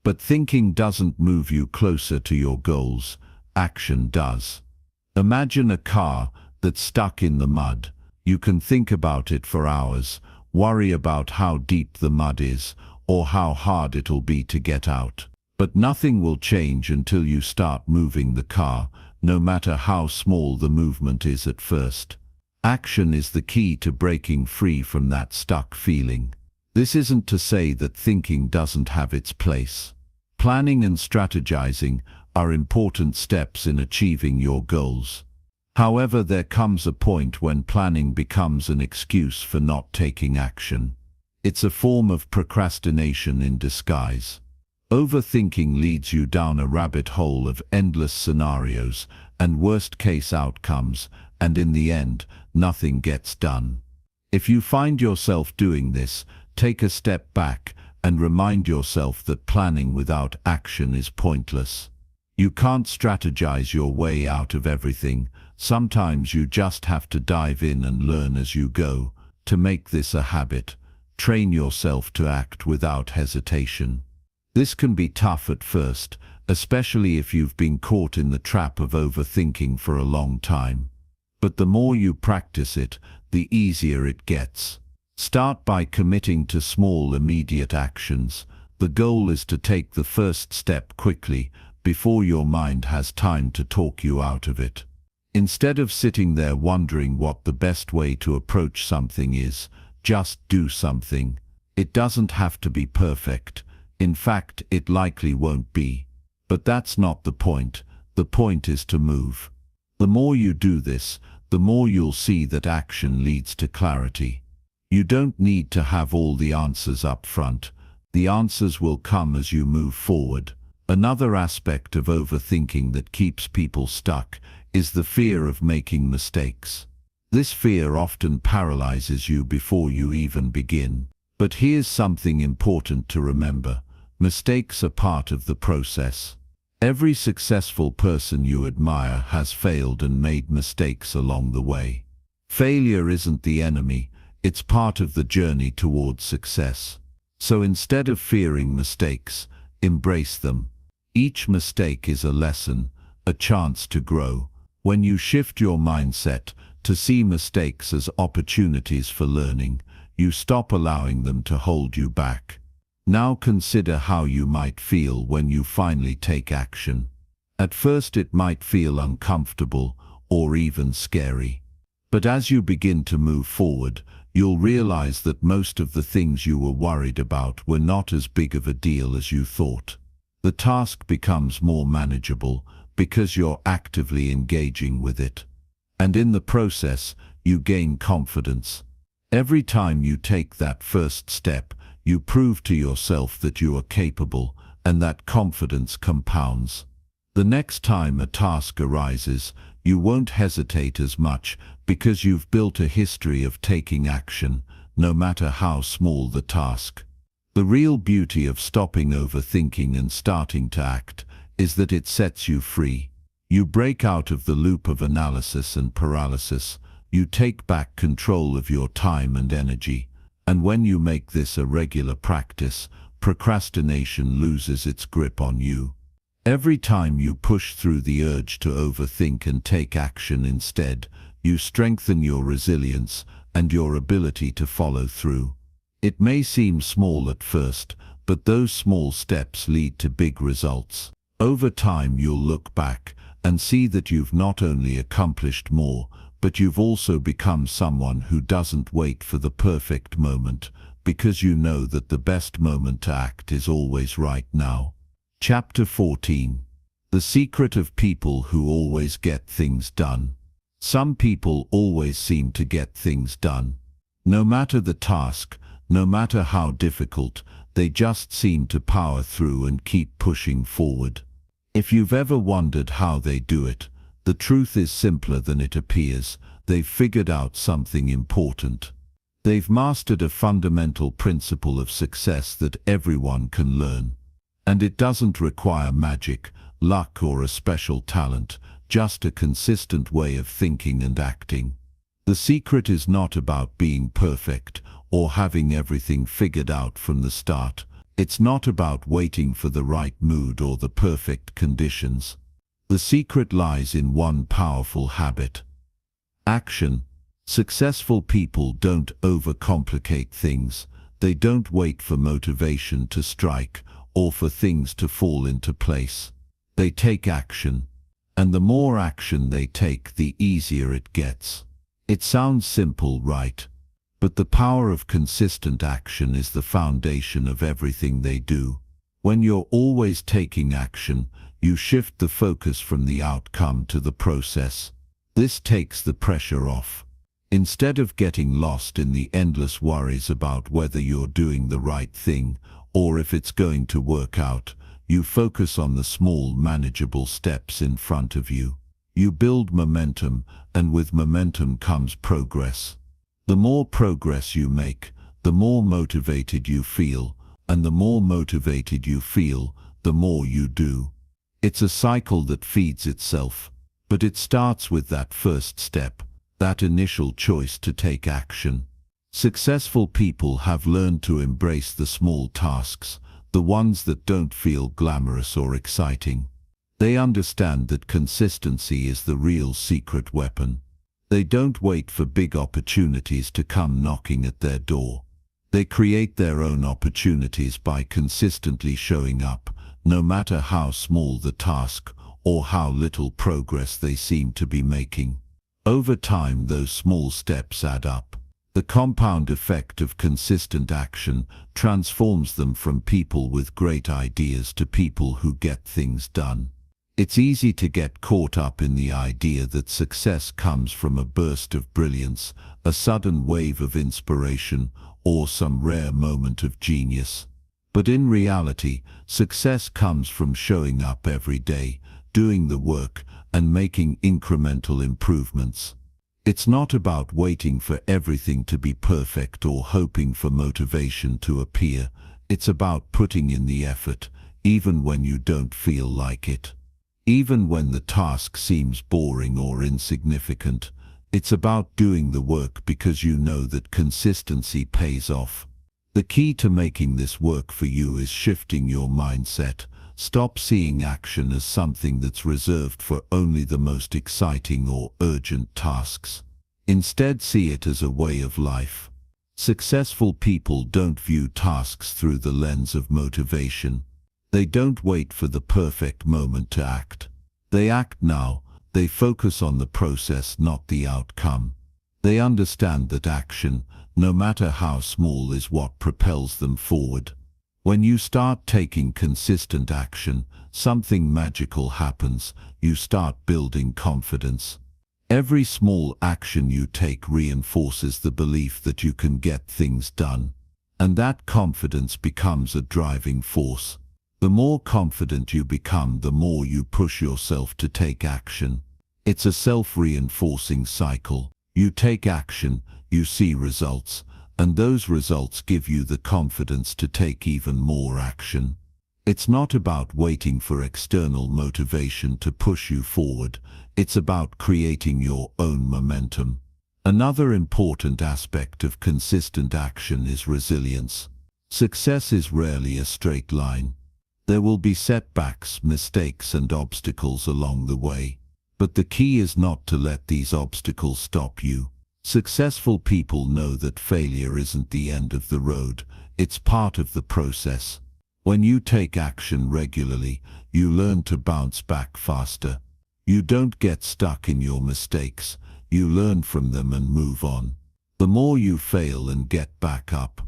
But thinking doesn't move you closer to your goals. Action does. Imagine a car that's stuck in the mud. You can think about it for hours, worry about how deep the mud is, or how hard it'll be to get out. But nothing will change until you start moving the car, no matter how small the movement is at first. Action is the key to breaking free from that stuck feeling. This isn't to say that thinking doesn't have its place. Planning and strategizing are important steps in achieving your goals. However, there comes a point when planning becomes an excuse for not taking action. It's a form of procrastination in disguise. Overthinking leads you down a rabbit hole of endless scenarios and worst-case outcomes, and in the end, nothing gets done. If you find yourself doing this, take a step back and remind yourself that planning without action is pointless. You can't strategize your way out of everything. Sometimes you just have to dive in and learn as you go. To make this a habit, train yourself to act without hesitation. This can be tough at first, especially if you've been caught in the trap of overthinking for a long time. But the more you practice it, the easier it gets. Start by committing to small, immediate actions. The goal is to take the first step quickly, before your mind has time to talk you out of it. Instead of sitting there wondering what the best way to approach something is, just do something. It doesn't have to be perfect. In fact, it likely won't be. But that's not the point. The point is to move. The more you do this, the more you'll see that action leads to clarity. You don't need to have all the answers up front. The answers will come as you move forward. Another aspect of overthinking that keeps people stuck is the fear of making mistakes. This fear often paralyzes you before you even begin. But here's something important to remember. Mistakes are part of the process. Every successful person you admire has failed and made mistakes along the way. Failure isn't the enemy, it's part of the journey towards success. So instead of fearing mistakes, embrace them. Each mistake is a lesson, a chance to grow. When you shift your mindset to see mistakes as opportunities for learning, you stop allowing them to hold you back. Now consider how you might feel when you finally take action. At first it might feel uncomfortable or even scary. But as you begin to move forward, you'll realize that most of the things you were worried about were not as big of a deal as you thought. The task becomes more manageable because you're actively engaging with it. And in the process, you gain confidence. Every time you take that first step, you prove to yourself that you are capable, and that confidence compounds. The next time a task arises, you won't hesitate as much because you've built a history of taking action, no matter how small the task. The real beauty of stopping overthinking and starting to act is that it sets you free. You break out of the loop of analysis and paralysis. You take back control of your time and energy. And when you make this a regular practice, procrastination loses its grip on you. Every time you push through the urge to overthink and take action instead, you strengthen your resilience and your ability to follow through. It may seem small at first, but those small steps lead to big results. Over time you'll look back and see that you've not only accomplished more, but you've also become someone who doesn't wait for the perfect moment, because you know that the best moment to act is always right now. Chapter 14. The secret of people who always get things done. Some people always seem to get things done. No matter the task, no matter how difficult, they just seem to power through and keep pushing forward. If you've ever wondered how they do it, the truth is simpler than it appears. They've figured out something important. They've mastered a fundamental principle of success that everyone can learn. And it doesn't require magic, luck, or a special talent, just a consistent way of thinking and acting. The secret is not about being perfect or having everything figured out from the start. It's not about waiting for the right mood or the perfect conditions. The secret lies in one powerful habit: action. Successful people don't overcomplicate things. They don't wait for motivation to strike or for things to fall into place. They take action. And the more action they take, the easier it gets. It sounds simple, right? But the power of consistent action is the foundation of everything they do. When you're always taking action, you shift the focus from the outcome to the process. This takes the pressure off. Instead of getting lost in the endless worries about whether you're doing the right thing or if it's going to work out, you focus on the small, manageable steps in front of you. You build momentum, and with momentum comes progress. The more progress you make, the more motivated you feel, and the more motivated you feel, the more you do. It's a cycle that feeds itself, but it starts with that first step, that initial choice to take action. Successful people have learned to embrace the small tasks, the ones that don't feel glamorous or exciting. They understand that consistency is the real secret weapon. They don't wait for big opportunities to come knocking at their door. They create their own opportunities by consistently showing up, no matter how small the task or how little progress they seem to be making. Over time, those small steps add up. The compound effect of consistent action transforms them from people with great ideas to people who get things done. It's easy to get caught up in the idea that success comes from a burst of brilliance, a sudden wave of inspiration, or some rare moment of genius. But in reality, success comes from showing up every day, doing the work, and making incremental improvements. It's not about waiting for everything to be perfect or hoping for motivation to appear. It's about putting in the effort, even when you don't feel like it. Even when the task seems boring or insignificant, it's about doing the work because you know that consistency pays off. The key to making this work for you is shifting your mindset. Stop seeing action as something that's reserved for only the most exciting or urgent tasks. Instead, see it as a way of life. Successful people don't view tasks through the lens of motivation. They don't wait for the perfect moment to act. They act now. They focus on the process, not the outcome. They understand that action, no matter how small, is what propels them forward. When you start taking consistent action, something magical happens. You start building confidence. Every small action you take reinforces the belief that you can get things done. And that confidence becomes a driving force. The more confident you become, the more you push yourself to take action. It's a self-reinforcing cycle. You take action, you see results, and those results give you the confidence to take even more action. It's not about waiting for external motivation to push you forward. It's about creating your own momentum. Another important aspect of consistent action is resilience. Success is rarely a straight line. There will be setbacks, mistakes, and obstacles along the way. But the key is not to let these obstacles stop you. Successful people know that failure isn't the end of the road. It's part of the process. When you take action regularly, you learn to bounce back faster. You don't get stuck in your mistakes. You learn from them and move on. The more you fail and get back up,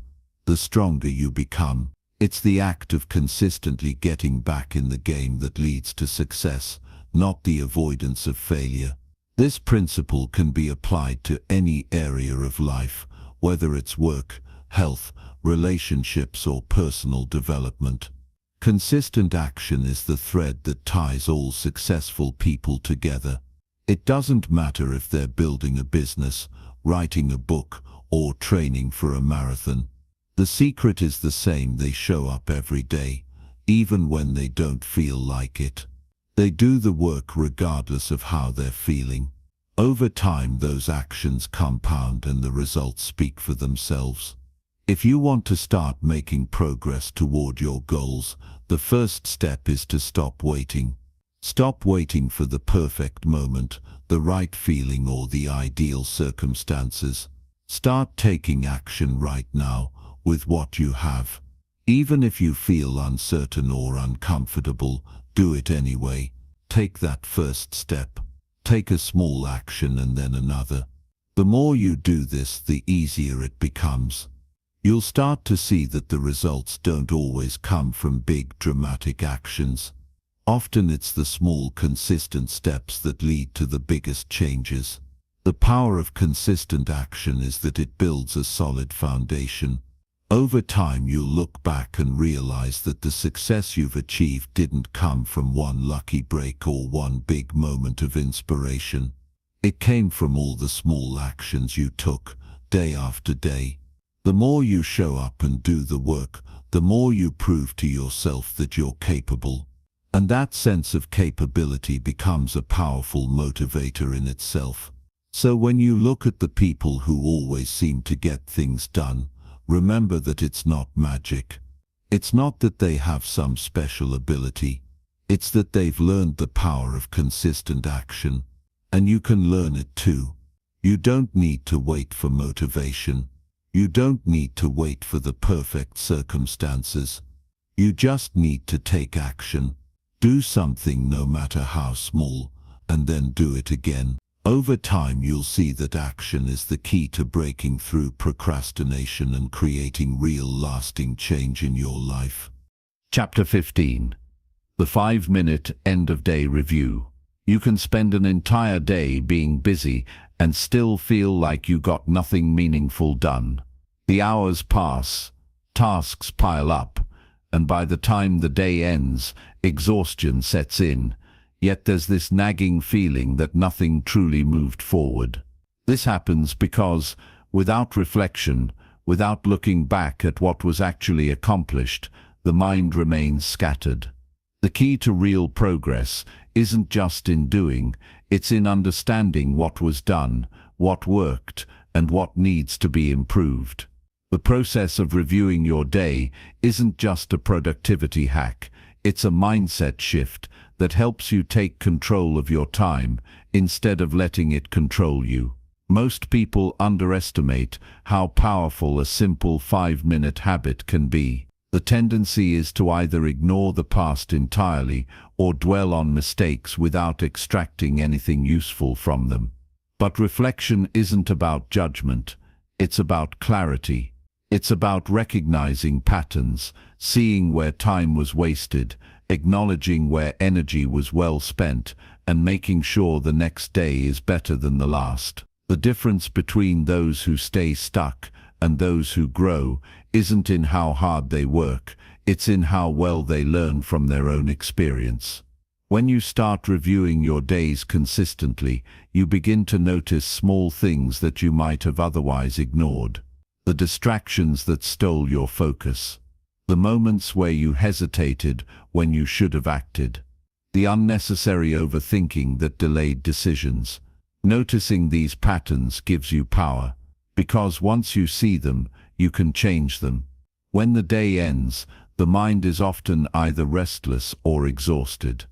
the stronger you become. It's the act of consistently getting back in the game that leads to success, not the avoidance of failure. This principle can be applied to any area of life, whether it's work, health, relationships, or personal development. Consistent action is the thread that ties all successful people together. It doesn't matter if they're building a business, writing a book, or training for a marathon. The secret is the same: they show up every day, even when they don't feel like it. They do the work regardless of how they're feeling. Over time, those actions compound and the results speak for themselves. If you want to start making progress toward your goals, the first step is to stop waiting. Stop waiting for the perfect moment, the right feeling, or the ideal circumstances. Start taking action right now with what you have. Even if you feel uncertain or uncomfortable, do it anyway. Take that first step. Take a small action and then another. The more you do this, the easier it becomes. You'll start to see that the results don't always come from big dramatic actions. Often it's the small consistent steps that lead to the biggest changes. The power of consistent action is that it builds a solid foundation. Over time, you'll look back and realize that the success you've achieved didn't come from one lucky break or one big moment of inspiration. It came from all the small actions you took, day after day. The more you show up and do the work, the more you prove to yourself that you're capable. And that sense of capability becomes a powerful motivator in itself. So when you look at the people who always seem to get things done, remember that it's not magic. It's not that they have some special ability. It's that they've learned the power of consistent action. And you can learn it too. You don't need to wait for motivation. You don't need to wait for the perfect circumstances. You just need to take action. Do something, no matter how small, and then do it again. Over time, you'll see that action is the key to breaking through procrastination and creating real lasting change in your life. Chapter 15. The 5-minute end-of-day review. You can spend an entire day being busy and still feel like you got nothing meaningful done. The hours pass, tasks pile up, and by the time the day ends, exhaustion sets in. Yet there's this nagging feeling that nothing truly moved forward. This happens because, without reflection, without looking back at what was actually accomplished, the mind remains scattered. The key to real progress isn't just in doing, it's in understanding what was done, what worked, and what needs to be improved. The process of reviewing your day isn't just a productivity hack, it's a mindset shift that helps you take control of your time instead of letting it control you. Most people underestimate how powerful a simple 5-minute habit can be. The tendency is to either ignore the past entirely or dwell on mistakes without extracting anything useful from them. But reflection isn't about judgment, it's about clarity. It's about recognizing patterns, seeing where time was wasted, acknowledging where energy was well spent, and making sure the next day is better than the last. The difference between those who stay stuck and those who grow isn't in how hard they work, it's in how well they learn from their own experience. When you start reviewing your days consistently, you begin to notice small things that you might have otherwise ignored. The distractions that stole your focus. The moments where you hesitated when you should have acted. The unnecessary overthinking that delayed decisions. Noticing these patterns gives you power, because once you see them, you can change them. When the day ends, the mind is often either restless or exhausted.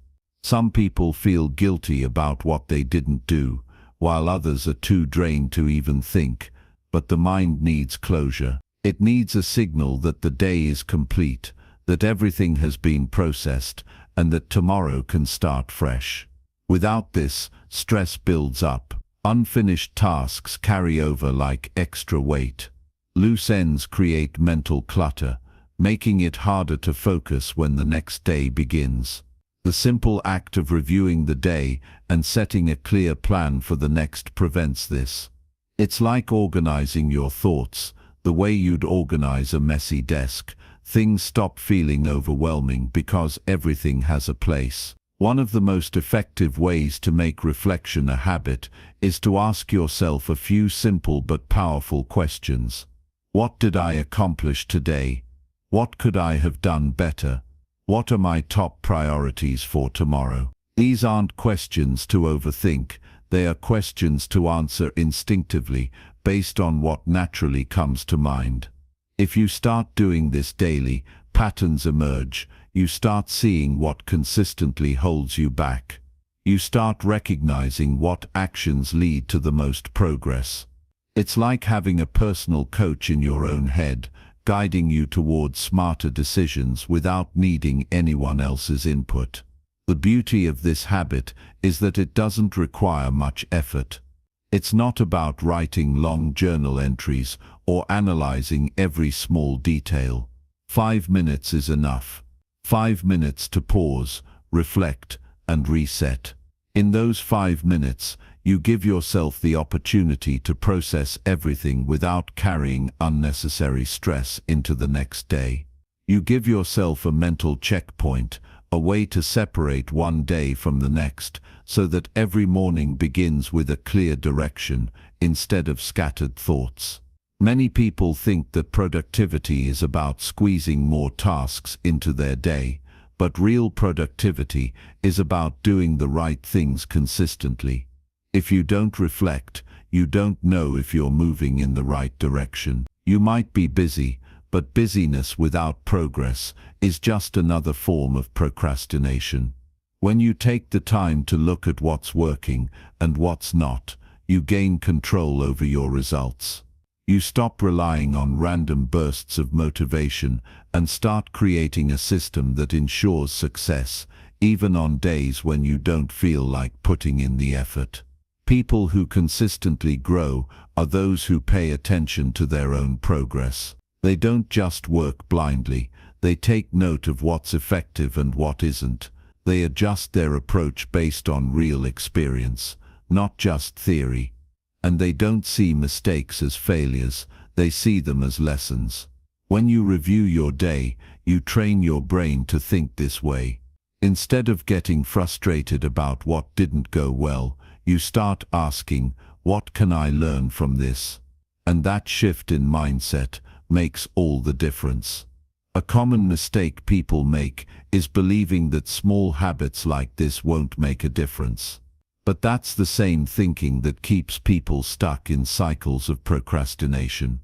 Some people feel guilty about what they didn't do, while others are too drained to even think. But the mind needs closure. It needs a signal that the day is complete, that everything has been processed, and that tomorrow can start fresh. Without this, stress builds up. Unfinished tasks carry over like extra weight. Loose ends create mental clutter, making it harder to focus when the next day begins. The simple act of reviewing the day and setting a clear plan for the next prevents this. It's like organizing your thoughts, the way you'd organize a messy desk. Things stop feeling overwhelming because everything has a place. One of the most effective ways to make reflection a habit is to ask yourself a few simple but powerful questions. What did I accomplish today? What could I have done better? What are my top priorities for tomorrow? These aren't questions to overthink. They are questions to answer instinctively, based on what naturally comes to mind. If you start doing this daily, patterns emerge. You start seeing what consistently holds you back. You start recognizing what actions lead to the most progress. It's like having a personal coach in your own head, guiding you towards smarter decisions without needing anyone else's input. The beauty of this habit is that it doesn't require much effort. It's not about writing long journal entries or analyzing every small detail. 5 minutes is enough. 5 minutes to pause, reflect, and reset. In those 5 minutes, you give yourself the opportunity to process everything without carrying unnecessary stress into the next day. You give yourself a mental checkpoint, a way to separate one day from the next, so that every morning begins with a clear direction instead of scattered thoughts. Many people think that productivity is about squeezing more tasks into their day, but real productivity is about doing the right things consistently. If you don't reflect, you don't know if you're moving in the right direction. You might be busy, but busyness without progress is just another form of procrastination. When you take the time to look at what's working and what's not, you gain control over your results. You stop relying on random bursts of motivation and start creating a system that ensures success, even on days when you don't feel like putting in the effort. People who consistently grow are those who pay attention to their own progress. They don't just work blindly, they take note of what's effective and what isn't. They adjust their approach based on real experience, not just theory. And they don't see mistakes as failures, they see them as lessons. When you review your day, you train your brain to think this way. Instead of getting frustrated about what didn't go well, you start asking, what can I learn from this? And that shift in mindset makes all the difference. A common mistake people make is believing that small habits like this won't make a difference. But that's the same thinking that keeps people stuck in cycles of procrastination.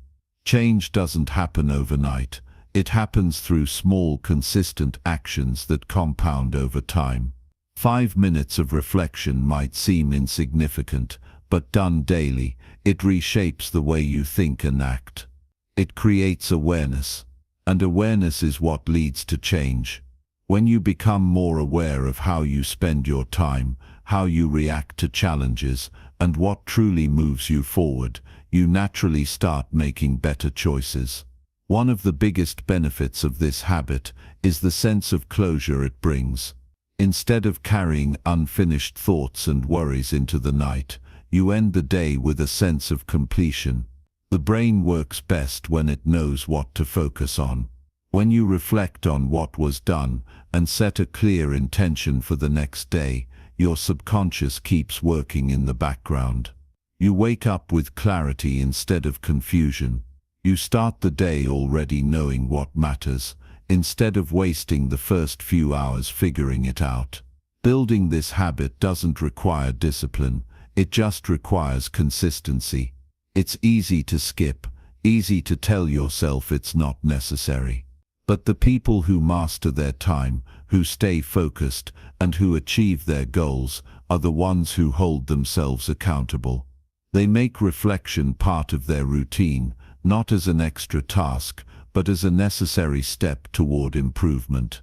Change doesn't happen overnight. It happens through small, consistent actions that compound over time. 5 minutes of reflection might seem insignificant, but done daily, it reshapes the way you think and act. It creates awareness, and awareness is what leads to change. When you become more aware of how you spend your time, how you react to challenges, and what truly moves you forward, you naturally start making better choices. One of the biggest benefits of this habit is the sense of closure it brings. Instead of carrying unfinished thoughts and worries into the night, you end the day with a sense of completion. The brain works best when it knows what to focus on. When you reflect on what was done and set a clear intention for the next day, your subconscious keeps working in the background. You wake up with clarity instead of confusion. You start the day already knowing what matters, instead of wasting the first few hours figuring it out. Building this habit doesn't require discipline, it just requires consistency. It's easy to skip, easy to tell yourself it's not necessary. But the people who master their time, who stay focused, and who achieve their goals are the ones who hold themselves accountable. They make reflection part of their routine, not as an extra task, but as a necessary step toward improvement.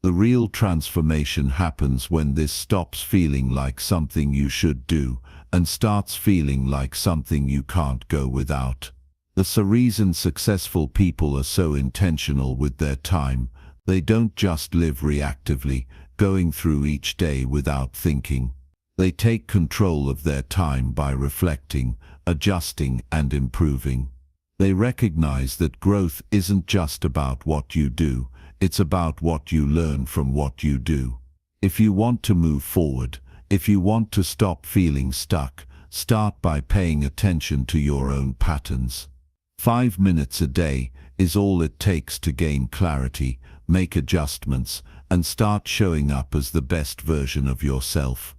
The real transformation happens when this stops feeling like something you should do and starts feeling like something you can't go without. That's the reason successful people are so intentional with their time. They don't just live reactively, going through each day without thinking. They take control of their time by reflecting, adjusting, and improving. They recognize that growth isn't just about what you do, it's about what you learn from what you do. If you want to move forward, if you want to stop feeling stuck, start by paying attention to your own patterns. 5 minutes a day is all it takes to gain clarity, make adjustments, and start showing up as the best version of yourself.